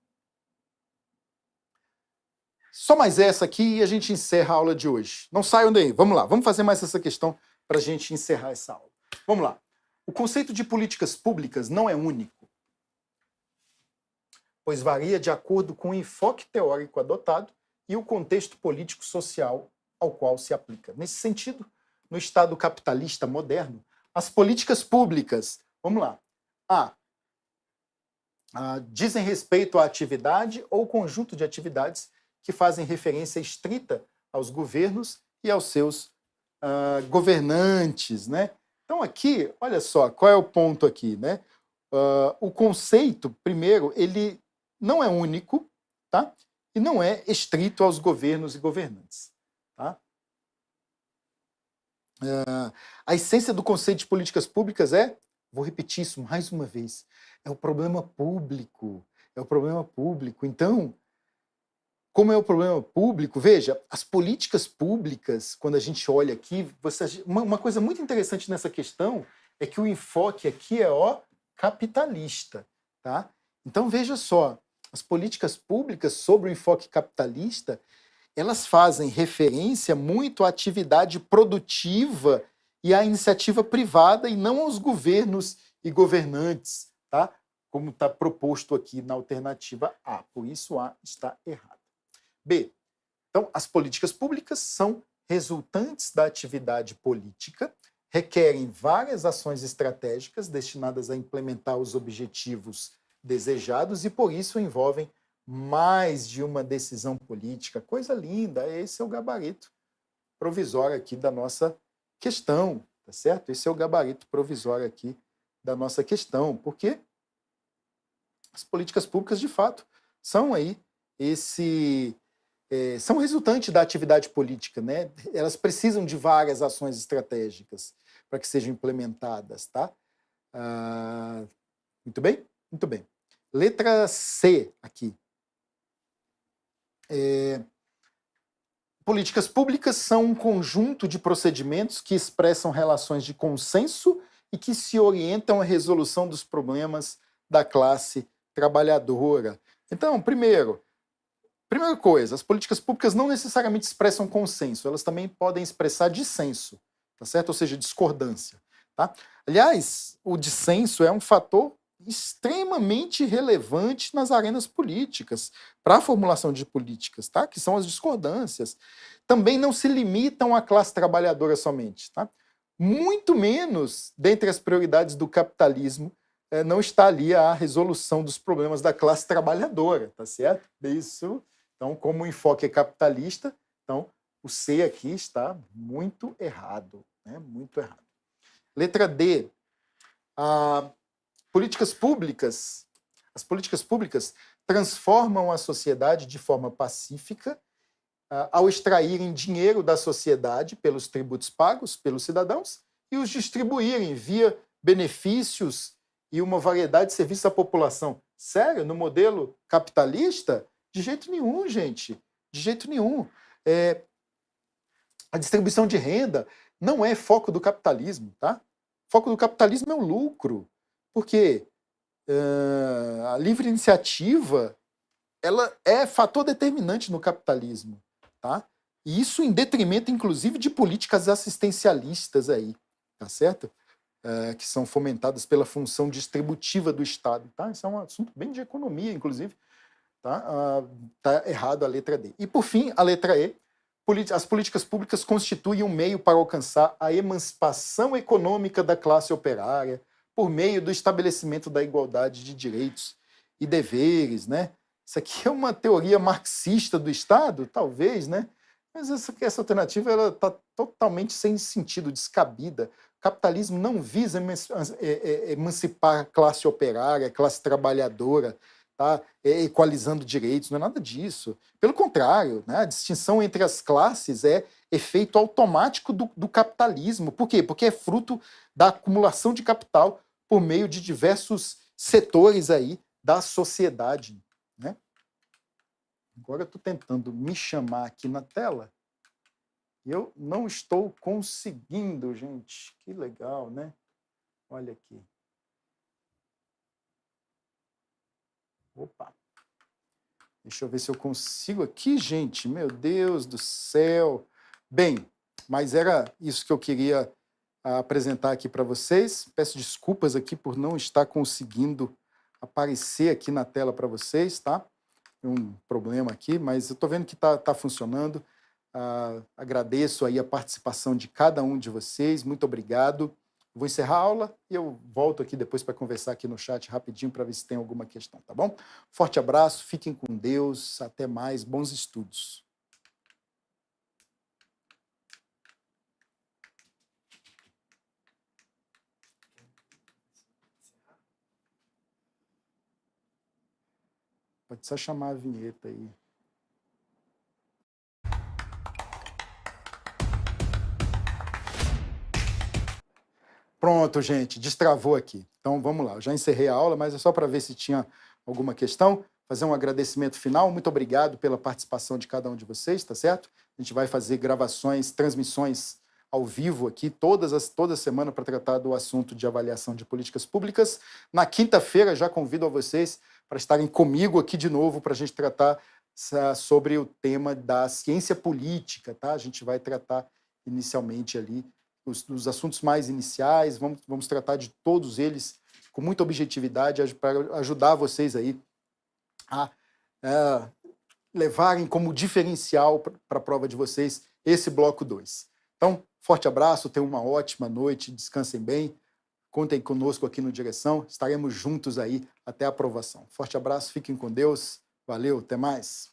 Só mais essa aqui e a gente encerra a aula de hoje. Não saiam daí. Vamos lá. Vamos fazer mais essa questão para a gente encerrar essa aula. Vamos lá. O conceito de políticas públicas não é único, pois varia de acordo com o enfoque teórico adotado e o contexto político-social ao qual se aplica. Nesse sentido, no Estado capitalista moderno, as políticas públicas, vamos lá, dizem respeito à atividade ou conjunto de atividades que fazem referência estrita aos governos e aos seus governantes, né? Então aqui, olha só, qual é o ponto aqui, né? O conceito, primeiro, ele não é único, tá? E não é estrito aos governos e governantes, tá? A essência do conceito de políticas públicas vou repetir isso mais uma vez, é o problema público, é o problema público. Então, como é o problema público, veja, as políticas públicas, quando a gente olha aqui, uma coisa muito interessante nessa questão é que o enfoque aqui é capitalista, tá? Então veja só, as políticas públicas sobre o enfoque capitalista, elas fazem referência muito à atividade produtiva e à iniciativa privada e não aos governos e governantes, tá? Como está proposto aqui na alternativa A. Por isso A está errado. B. Então, as políticas públicas são resultantes da atividade política, requerem várias ações estratégicas destinadas a implementar os objetivos desejados e, por isso, envolvem mais de uma decisão política. Coisa linda, esse é o gabarito provisório aqui da nossa questão, tá certo? Esse é o gabarito provisório aqui da nossa questão, porque as políticas públicas, de fato, são aí são resultantes da atividade política, né? Elas precisam de várias ações estratégicas para que sejam implementadas, tá? Muito bem? Muito bem. Letra C aqui. Políticas públicas são um conjunto de procedimentos que expressam relações de consenso e que se orientam à resolução dos problemas da classe trabalhadora. Então, primeira coisa, as políticas públicas não necessariamente expressam consenso, elas também podem expressar dissenso, tá certo? Ou seja, discordância. Tá? Aliás, o dissenso é um fator extremamente relevante nas arenas políticas, para a formulação de políticas, tá? Que são as discordâncias. Também não se limitam à classe trabalhadora somente. Tá? Muito menos, dentre as prioridades do capitalismo, não está ali a resolução dos problemas da classe trabalhadora, tá certo? Isso. Então, como o enfoque é capitalista, então o C aqui está muito errado, né? Muito errado. Letra D. As políticas públicas transformam a sociedade de forma pacífica ao extraírem dinheiro da sociedade pelos tributos pagos pelos cidadãos e os distribuírem via benefícios e uma variedade de serviços à população. Sério? No modelo capitalista? De jeito nenhum, gente. De jeito nenhum. A distribuição de renda não é foco do capitalismo, tá? Foco do capitalismo é o lucro. Porque a livre iniciativa ela é fator determinante no capitalismo, tá? E isso em detrimento, inclusive, de políticas assistencialistas aí, tá certo? Que são fomentadas pela função distributiva do Estado, tá? Isso é um assunto bem de economia, inclusive, tá? Tá errado a letra D. E, por fim, a letra E. As políticas públicas constituem um meio para alcançar a emancipação econômica da classe operária por meio do estabelecimento da igualdade de direitos e deveres, né? Isso aqui é uma teoria marxista do Estado, talvez, né? Mas essa alternativa está totalmente sem sentido, descabida. O capitalismo não visa emancipar a classe operária, a classe trabalhadora, tá? Equalizando direitos, não é nada disso. Pelo contrário, né? A distinção entre as classes é efeito automático do capitalismo. Por quê? Porque é fruto da acumulação de capital por meio de diversos setores aí da sociedade, né? Agora eu estou tentando me chamar aqui na tela e eu não estou conseguindo, gente. Que legal, né? Olha aqui. Opa. Deixa eu ver se eu consigo aqui, gente. Meu Deus do céu. Bem, mas era isso que eu queria apresentar aqui para vocês. Peço desculpas aqui por não estar conseguindo aparecer aqui na tela para vocês, tá? Um problema aqui, mas eu estou vendo que está funcionando. Agradeço aí a participação de cada um de vocês. Muito obrigado. Vou encerrar a aula e eu volto aqui depois para conversar aqui no chat rapidinho para ver se tem alguma questão, tá bom? Forte abraço, fiquem com Deus, até mais, bons estudos. Pode só chamar a vinheta aí. Pronto, gente, destravou aqui. Então vamos lá, eu já encerrei a aula, mas é só para ver se tinha alguma questão. Fazer um agradecimento final. Muito obrigado pela participação de cada um de vocês, tá certo? A gente vai fazer gravações, transmissões ao vivo aqui toda semana para tratar do assunto de avaliação de políticas públicas. Na quinta-feira já convido a vocês para estarem comigo aqui de novo para a gente tratar sobre o tema da ciência política, tá? A gente vai tratar inicialmente ali os assuntos mais iniciais, vamos tratar de todos eles com muita objetividade para ajudar vocês aí a levarem como diferencial para a prova de vocês esse bloco 2. Então, forte abraço, tenham uma ótima noite, descansem bem, contem conosco aqui no Direção, estaremos juntos aí até a aprovação. Forte abraço, fiquem com Deus, valeu, até mais.